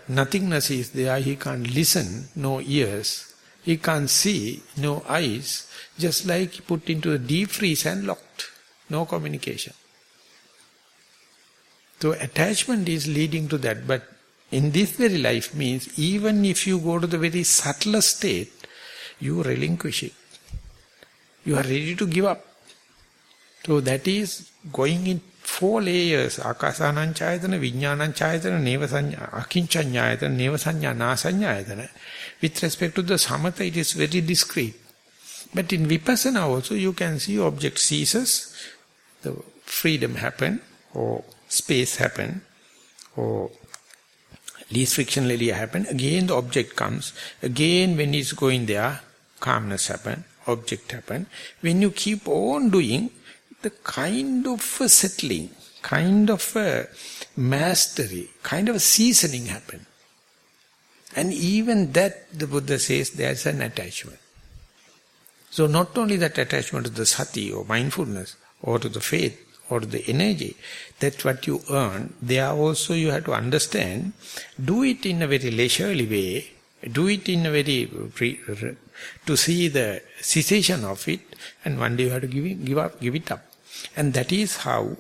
nothingness is there, he can't listen, no ears. He can't see, no eyes. Just like put into a deep freeze and locked. No communication. So attachment is leading to that. But in this very life means, even if you go to the very subtlest state, you relinquish it. You are ready to give up. So that is going in 4 layers. Akasananchayatana, Vijnananchayatana, Nevasanya, Akinchanyayatana, Nevasanya, Nasanyayatana. With respect to the samatha, it is very discreet. But in vipassana also, you can see object ceases, the freedom happen, or space happen, or least friction area happen. Again the object comes. Again when it's going there, calmness happen, object happen. When you keep on doing, the kind of a settling, kind of a mastery, kind of a seasoning happen. And even that, the Buddha says, there's an attachment. So not only that attachment to the sati or mindfulness, or to the faith, or to the energy, that's what you earn. There also you have to understand, do it in a very leisurely way, do it in a very, to see the cessation of it, and one day you have to give it up. And that is how,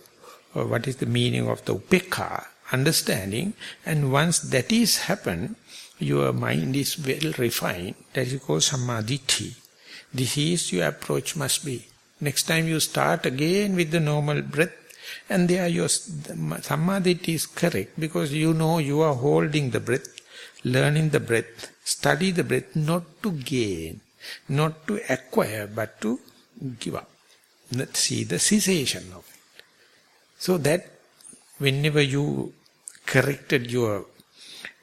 what is the meaning of the upekha, understanding, and once that is happened, your mind is well refined, that is called samadhi. This is your approach must be. Next time you start again with the normal breath, and there your samadhi is correct, because you know you are holding the breath, learning the breath, study the breath, not to gain, not to acquire, but to give up. Let's see the cessation of it. So that whenever you corrected your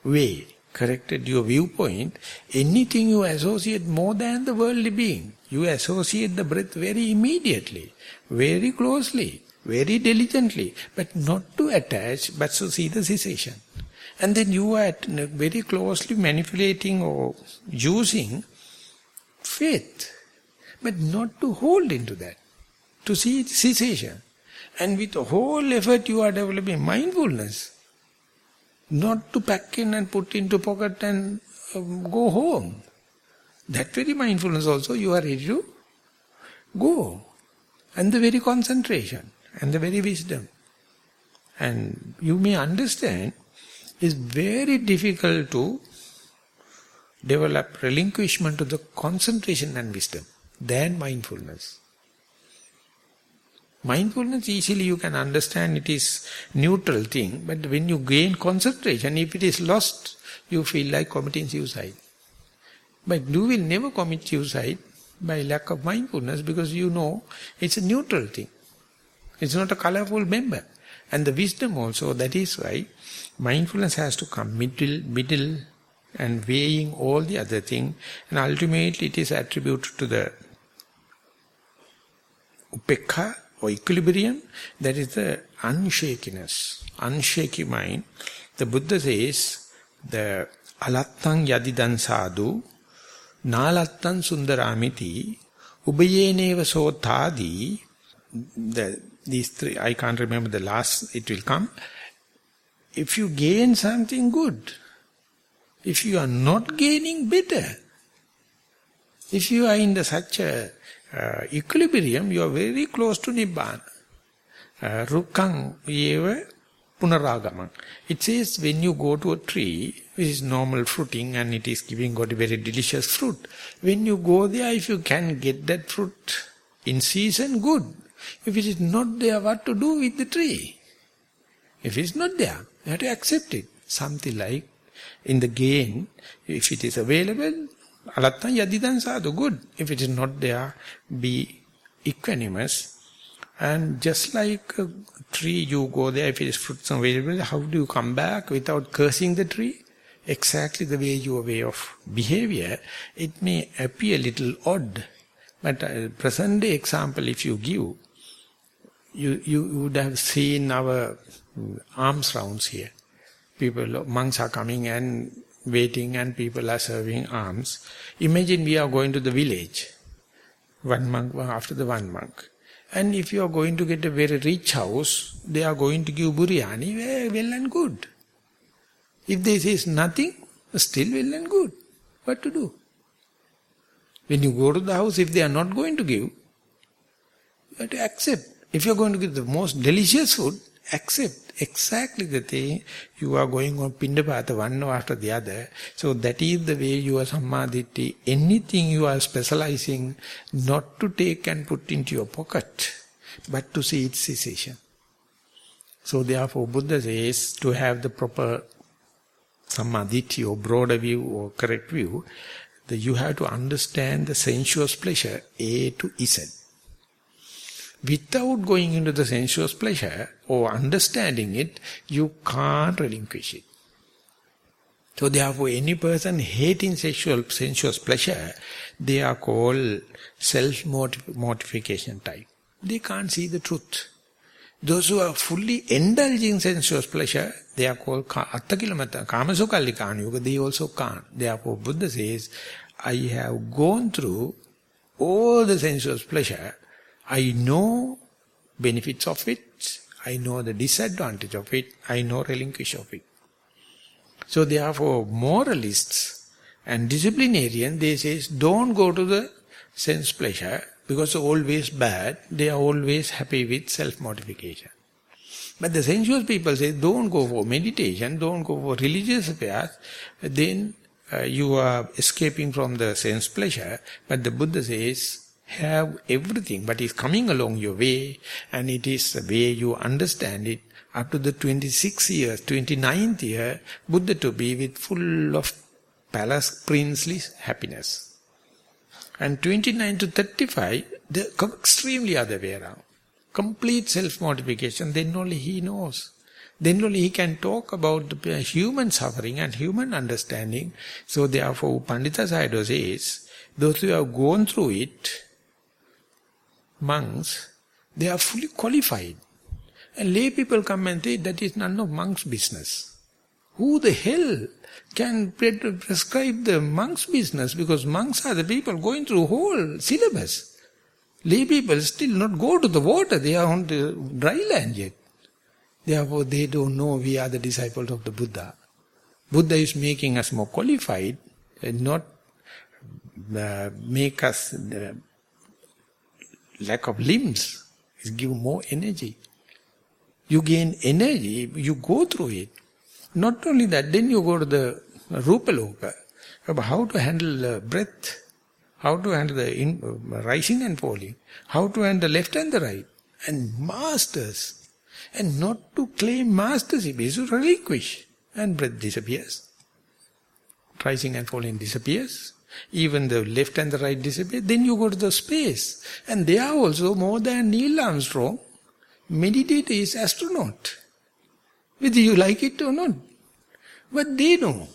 way, corrected your viewpoint, anything you associate more than the worldly being, you associate the breath very immediately, very closely, very diligently, but not to attach, but to see the cessation. And then you are very closely manipulating or using faith, but not to hold into that, to see cessation. And with the whole effort you are developing mindfulness, not to pack in and put into pocket and go home. That very mindfulness also you are ready to go. And the very concentration, and the very wisdom. And you may understand, it's very difficult to develop relinquishment to the concentration and wisdom than mindfulness. Mindfulness easily you can understand, it is neutral thing, but when you gain concentration, if it is lost, you feel like committing suicide. But you will never commit suicide by lack of mindfulness, because you know it's a neutral thing. It's not a colorful member. And the wisdom also, that is why mindfulness has to come middle and weighing all the other thing, and ultimately it is attributed to the upekha, or equilibrium, that is the unshakiness, unshaky mind. The Buddha says, the alattang yadidan sadhu, nalattan sundaramiti, ubayeneva sotadi, these three, I can't remember the last, it will come. If you gain something, good. If you are not gaining, better. If you are in such a equilibrium, you are very close to Nibbana. Rukkang eva punaragamang. It says when you go to a tree, which is normal fruiting and it is got a very delicious fruit, when you go there, if you can get that fruit in season, good. If it is not there, what to do with the tree? If it is not there, you have to accept it. Something like in the gain, if it is available, alattan yadidan sadhu, good. If it is not there, be equanimous. And just like a tree, you go there, if it is fruits available, how do you come back without cursing the tree? Exactly the way your way of behavior, it may appear a little odd. But present day example, if you give, you would have seen our alms rounds here. People, monks are coming and waiting and people are serving alms. Imagine we are going to the village, one monk after the one monk. And if you are going to get a very rich house, they are going to give biryani, well and good. If they say nothing, still well and good. What to do? When you go to the house, if they are not going to give, you have to accept. If you are going to give the most delicious food, accept exactly the thing. You are going on pindapata one after the other. So that is the way you are sammaditi. Anything you are specializing, not to take and put into your pocket, but to see its cessation. So therefore Buddha says, to have the proper sammaditi or broader view or correct view, that you have to understand the sensuous pleasure A to Z. Without going into the sensuous pleasure or understanding it, you can't relinquish it. So therefore any person hating sensuous pleasure, they are called self-mortification type. They can't see the truth. Those who are fully indulging sensuous pleasure, they are called attakilamata, kamasokallikana yoga, they also can't. Therefore Buddha says, I have gone through all the sensuous pleasure, I know benefits of it, I know the disadvantage of it, I know relinquish of it. So therefore moralists and disciplinarians, they say, don't go to the sense pleasure, because always bad, they are always happy with self-mortification. But the sensuous people say, don't go for meditation, don't go for religious affairs, then you are escaping from the sense pleasure. But the Buddha says, have everything, but it's coming along your way, and it is the way you understand it. Up to the 26th year, 29th year, Buddha to be with full of palace princely happiness. And 29 to 35, the extremely other way around. Complete self-mortification, then only he knows. Then only he can talk about the human suffering and human understanding. So therefore, Pandita Sayadaw says, those who have gone through it, monks, they are fully qualified. And lay people come and say, that is none of monks' business. Who the hell can prescribe the monks' business? Because monks are the people going through whole syllabus. Lay people still not go to the water, they are on the dry land yet. Therefore they don't know we are the disciples of the Buddha. Buddha is making us more qualified and not make us lack of limbs. It's give more energy. You gain energy, you go through it. Not only that, then you go to the Rupa Loka, about how to handle breath, how to handle the rising and falling, how to handle the left and the right, and masters. And not to claim mastership is to relinquish, and breath disappears. Rising and falling disappears. Even the left and the right disappear. Then you go to the space. And they are also more than Neil Armstrong. Meditator is astronaut. Whether you like it or not. But they know.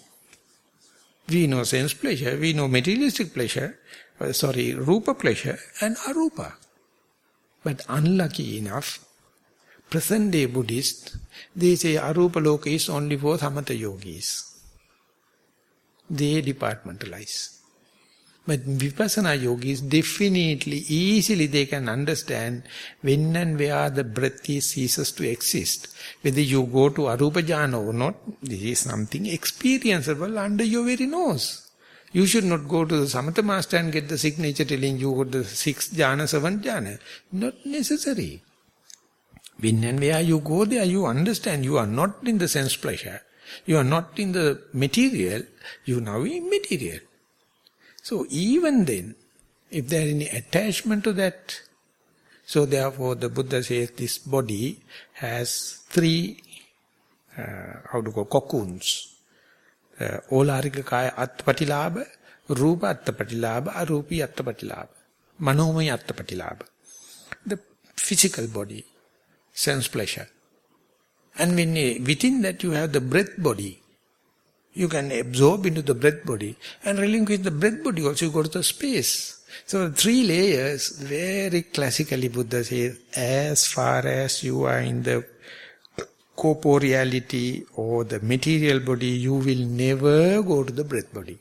We know sense pleasure, we know materialistic pleasure, rupa pleasure and arupa. But unlucky enough, present day Buddhists, they say arupa loka is only for samatha yogis. They departmentalize. But vipassana yogis definitely, easily they can understand when and where the breath ceases to exist. Whether you go to arupa jhana or not, this is something experienceable under your very nose. You should not go to the samatha master and get the signature telling you got the 6th jhana, 7th jhana. Not necessary. When and where you go there, you understand you are not in the sense pleasure. You are not in the material, you are now immaterial. So even then, if there is any attachment to that, so therefore the Buddha says this body has 3, cocoons. Olarika kaya attapatilabha, rupa attapatilabha, arupi attapatilabha, manomaya attapatilabha. The physical body, sense pleasure. And within that you have the breath body. You can absorb into the breath body and relinquish the breath body also, you go to the space. So 3 layers, very classically Buddha says, as far as you are in the corporeality or the material body, you will never go to the breath body.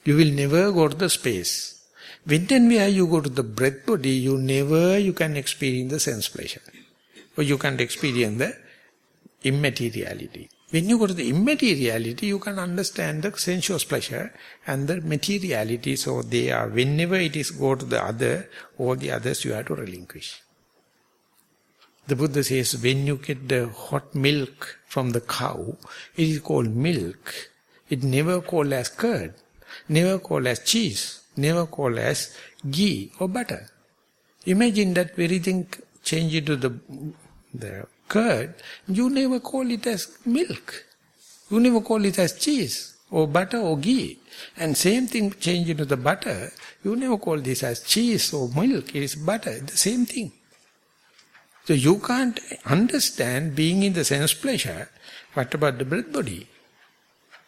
You will never go to the space. When and where you go to the breath body, you can experience the sense pleasure. Or you can't experience the immateriality. When you go to the immateriality, you can understand the sensuous pleasure and the materiality. So they are, whenever it is go to the other, all the others you have to relinquish. The Buddha says, when you get the hot milk from the cow, it is called milk. It never called as curd, never called as cheese, never called as ghee or butter. Imagine that very thing change into the curd, you never call it as milk. You never call it as cheese or butter or ghee. And same thing change into the butter, you never call this as cheese or milk, it is butter, the same thing. So you can't understand being in the sense pleasure. What about the breath body?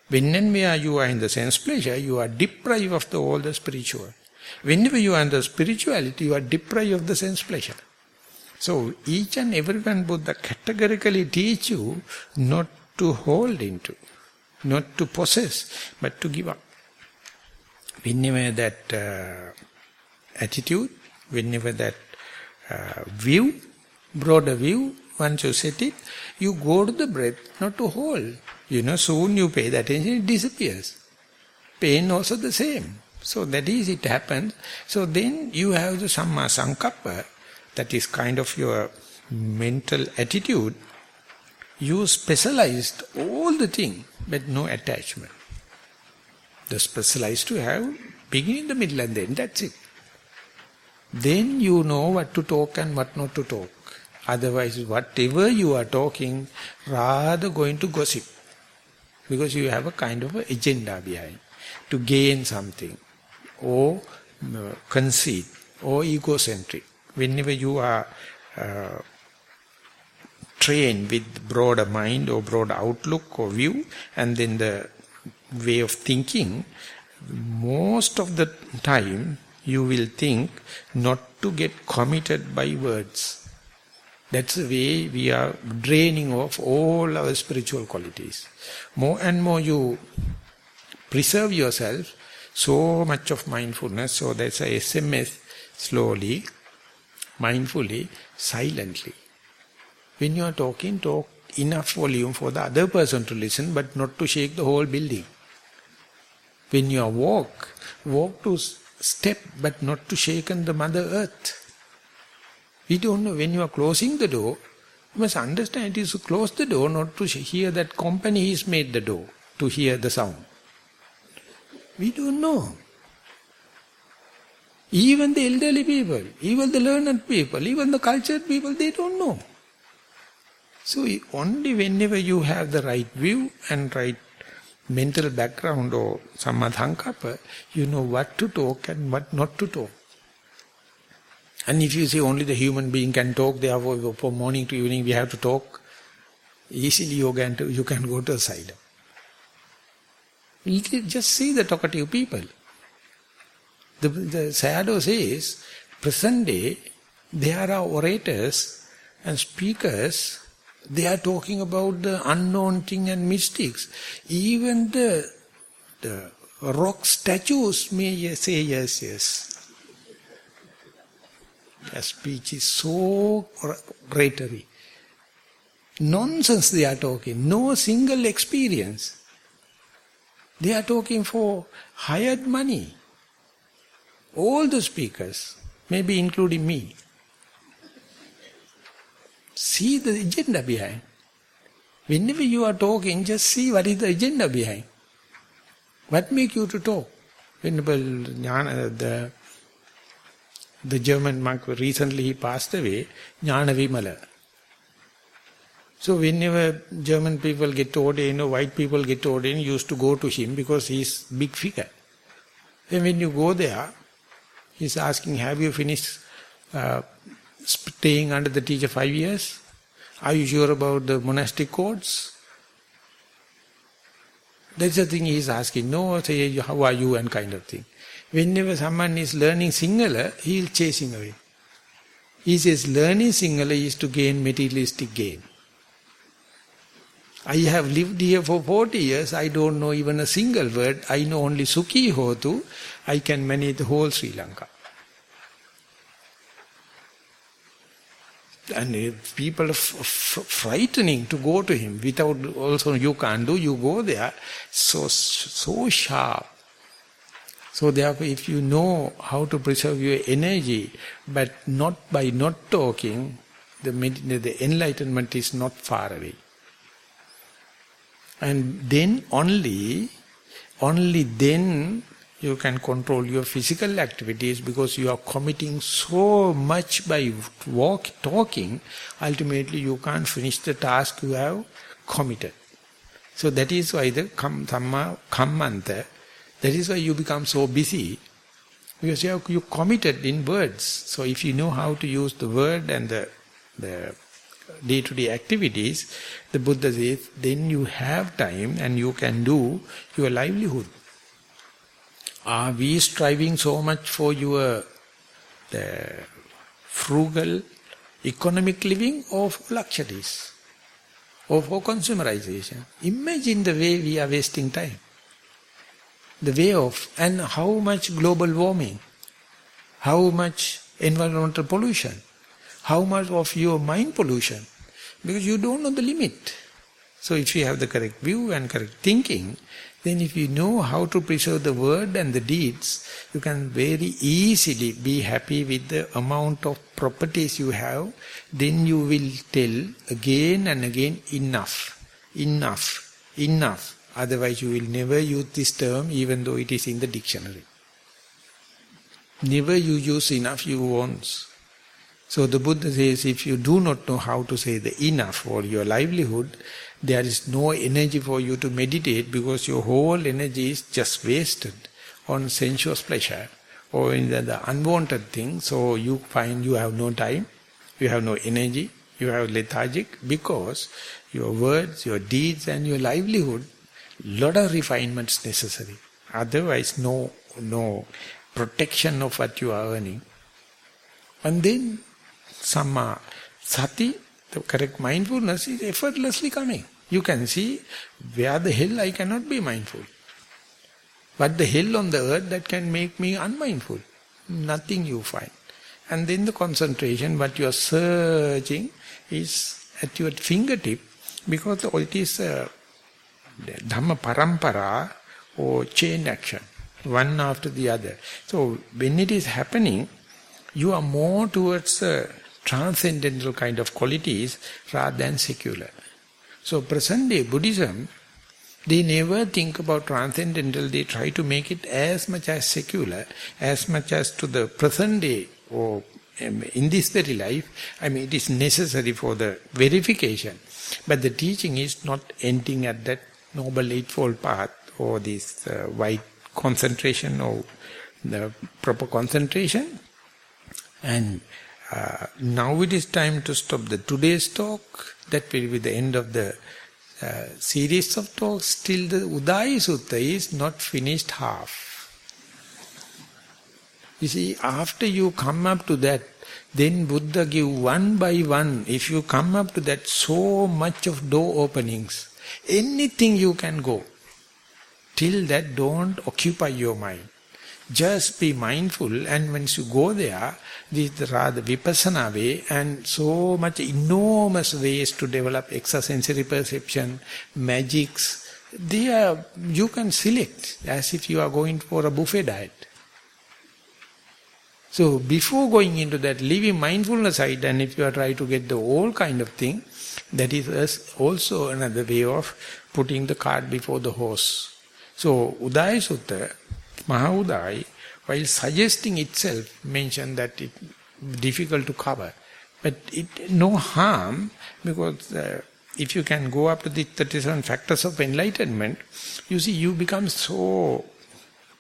When and where you are in the sense pleasure, you are deprived of all the spiritual. Whenever you are in the spirituality, you are deprived of the sense pleasure. So each and every one Buddha categorically teach you not to hold into, not to possess, but to give up. Whenever that attitude, whenever that view, broader view, once you set it, you go to the breath, not to hold. Soon you pay the attention, it disappears. Pain also the same. So that is, it happens. So then you have the Samma Sankappa, that is kind of your mental attitude. You specialized all the thing, but no attachment. The specialized to have beginning, the middle and the end, that's it. Then you know what to talk and what not to talk. Otherwise, whatever you are talking, rather going to gossip. Because you have a kind of an agenda behind. To gain something. Or conceit. Or egocentric. Whenever you are trained with broader mind or broad outlook or view, and then the way of thinking, most of the time you will think not to get committed by words. That's the way we are draining off all our spiritual qualities. More and more you preserve yourself, so much of mindfulness, so that's a SMS, slowly, mindfully, silently. When you are talking, talk enough volume for the other person to listen, but not to shake the whole building. When you are walk to step, but not to shaken the Mother Earth. We don't know, when you are closing the door, you must understand it is to close the door, not to hear that company is made the door, to hear the sound. We don't know. Even the elderly people, even the learned people, even the cultured people, they don't know. So only whenever you have the right view and right mental background or sammadhankappa, you know what to talk and what not to talk. And if you say only the human being can talk, therefore from morning to evening we have to talk, easily you can go to asylum. You just see the talkative people. The Sayadaw says, present day, there are orators and speakers, they are talking about the unknown thing and mystics. Even the rock statues may say yes, yes. Their speech is so oratory. Nonsense they are talking, no single experience. They are talking for hired money. All the speakers, maybe including me. See the agenda behind. Whenever you are talking, just see what is the agenda behind. What makes you to talk? Whenever the German monk, recently he passed away, Jnana Vimala. So whenever German people get ordained, white people get ordained, used to go to him because he is big figure. Then when you go there, he is asking, have you finished staying under the teacher 5 years? Are you sure about the monastic codes? That's the thing he is asking. No, say, how are you and kind of thing. Whenever someone is learning Sinhala, he is chasing away. He says learning Sinhala is to gain materialistic gain. I have lived here for 40 years, I don't know even a single word, I know only Sukhi Hotu, I can manage the whole Sri Lanka. And people are frightening to go to him. Without also you can't do, you go there. So sharp. So therefore, if you know how to preserve your energy, but not by not talking, the enlightenment is not far away. And then only then you can control your physical activities, because you are committing so much by talking, ultimately you can't finish the task you have committed. So that is why the Dhamma Kammanta, that is why you become so busy, because you committed in words. So if you know how to use the word and the day-to-day activities, the Buddha says, then you have time and you can do your livelihood. Are we striving so much for the frugal, economic living, or for luxuries, or for consumerization? Imagine the way we are wasting time. The way of, and how much global warming, how much environmental pollution, how much of your mind pollution, because you don't know the limit. So if you have the correct view and correct thinking, then if you know how to preserve the word and the deeds, you can very easily be happy with the amount of properties you have. Then you will tell again and again, enough, enough, enough. Otherwise you will never use this term even though it is in the dictionary. Never you use enough, you won't. So the Buddha says, if you do not know how to say the enough for your livelihood, there is no energy for you to meditate, because your whole energy is just wasted on sensuous pleasure or in the unwanted thing. So you find you have no time, you have no energy, you have lethargic, because your words, your deeds and your livelihood, lot of refinements necessary. Otherwise no protection of what you are earning. And then Samma Sati, the correct mindfulness, is effortlessly coming. You can see, where the hell I cannot be mindful. But the hell on the earth that can make me unmindful? Nothing you find. And then the concentration, what you are searching, is at your fingertip, because it is Dhamma Parampara, or chain action, one after the other. So when it is happening, you are more towards transcendental kind of qualities rather than secular. So present day Buddhism, they never think about transcendental, they try to make it as much as secular, as much as to the present day, or in this very life. I mean, it is necessary for the verification. But the teaching is not ending at that Noble Eightfold Path, or this white concentration, or the proper concentration. And now it is time to stop the today's talk. That will be the end of the series of talks. Still the Udaayi Sutta is not finished half. You see, after you come up to that, then Buddha give one by one. If you come up to that, so much of door openings. Anything you can go. Till that, don't occupy your mind. Just be mindful, and once you go there, this is the rather vipassana way, and so much enormous ways to develop extrasensory perception, magics. There you can select as if you are going for a buffet diet. So before going into that living mindfulness side, and if you are trying to get the whole kind of thing, that is also another way of putting the cart before the horse. So Udaayi Sutta, Maha Udaayi, while suggesting itself, mentioned that it difficult to cover. But it no harm, because if you can go up to the 37 factors of enlightenment, you see you become so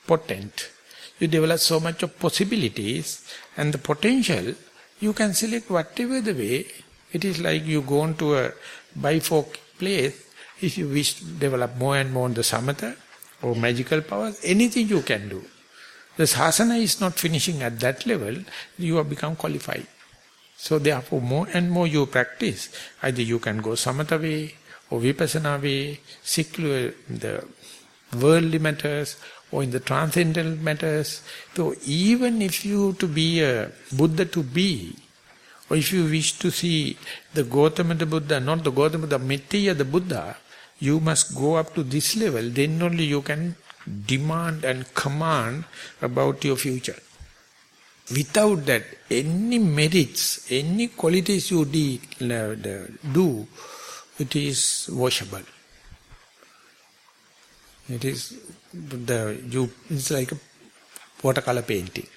potent. You develop so much of possibilities, and the potential, you can select whatever the way. It is like you go into a bifolk place. If you wish to develop more and more the samatha or magical powers, anything you can do. The sasana is not finishing at that level, you have become qualified. So therefore more and more you practice, either you can go samatha way, or vipassana way, secular, the worldly matters, or in the transcendental matters. So even if you to be a Buddha to be, Or if you wish to see the Gautama the Buddha, not the Gautama, the Metteyya the Buddha, you must go up to this level, then only you can demand and command about your future. Without that, any merits, any qualities you do, it is washable. It's like a watercolor painting.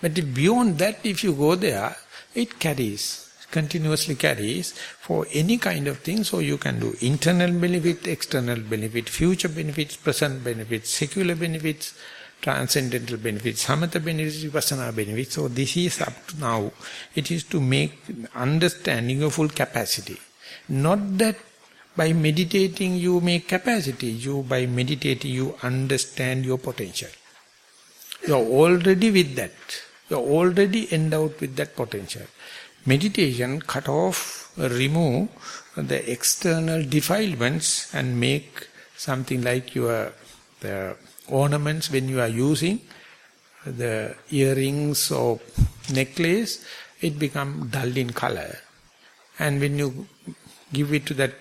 But beyond that, if you go there, it carries, continuously carries for any kind of thing. So you can do internal benefit, external benefit, future benefits, present benefits, secular benefits, transcendental benefits, samatha benefits, vipassana benefits. So this is up to now. It is to make understanding your full capacity. Not that by meditating you make capacity. By meditating you understand your potential. You are already with that. You are already endowed with that potential. Meditation cut off, remove the external defilements and make something like the ornaments when you are using the earrings or necklace, it becomes dull in color. And when you give it to that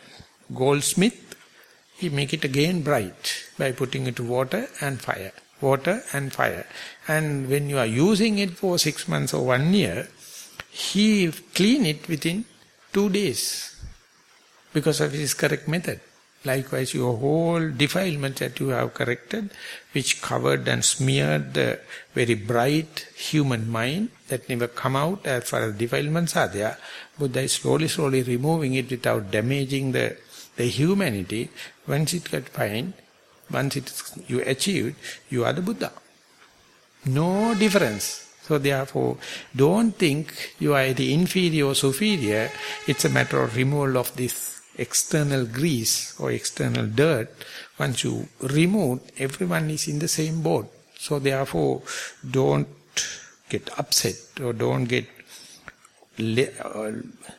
goldsmith, he make it again bright by putting it to water and fire. Water and fire. And when you are using it for 6 months or 1 year, he clean it within 2 days because of his correct method. Likewise, your whole defilement that you have corrected, which covered and smeared the very bright human mind that never come out as far as defilements are there, Buddha is slowly removing it without damaging the humanity. Once it got fine, once you achieved, you are the Buddha. No difference. So therefore, don't think you are the inferior or superior. It's a matter of removal of this external grease or external dirt. Once you remove, everyone is in the same boat. So therefore, don't get upset or don't get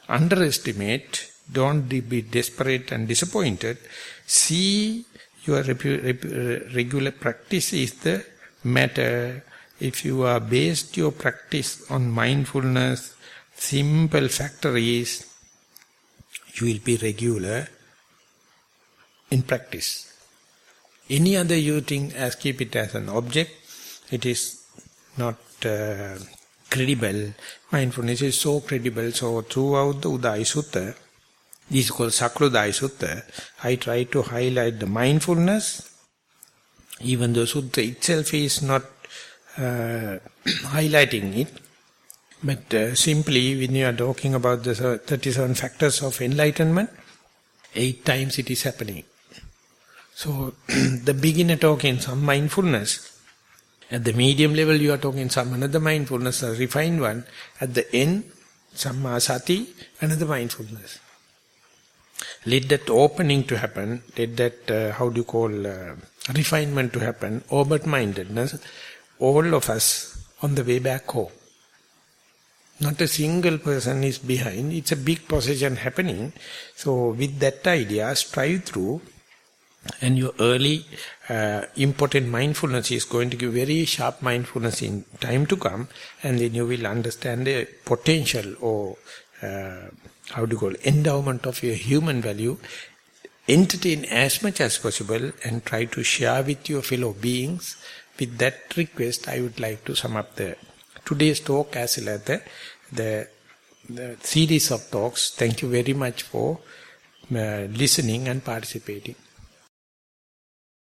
underestimate. Don't be desperate and disappointed. See your regular practice is the matter. If you are based your practice on mindfulness, simple factor is you will be regular in practice. Any other you think as keep it as an object, it is not credible. Mindfulness is so credible. So throughout the Udaayi Sutta, this is called Sakuludaayi Sutta, I try to highlight the mindfulness, even though Sutta itself is not highlighting it. But simply when you are talking about the 37 factors of enlightenment, 8 times it is happening. So the beginner talking some mindfulness, at the medium level you are talking some another mindfulness, a refined one, at the end, Samma Sati, another mindfulness. Let that opening to happen, let that, refinement to happen, open-mindedness, all of us on the way back home. Not a single person is behind, it's a big procession happening. So with that idea, strive through, and your early important mindfulness is going to give very sharp mindfulness in time to come, and then you will understand the potential or endowment of your human value. Entertain as much as possible and try to share with your fellow beings. With that request, I would like to sum up today's talk as well as the series of talks. Thank you very much for listening and participating.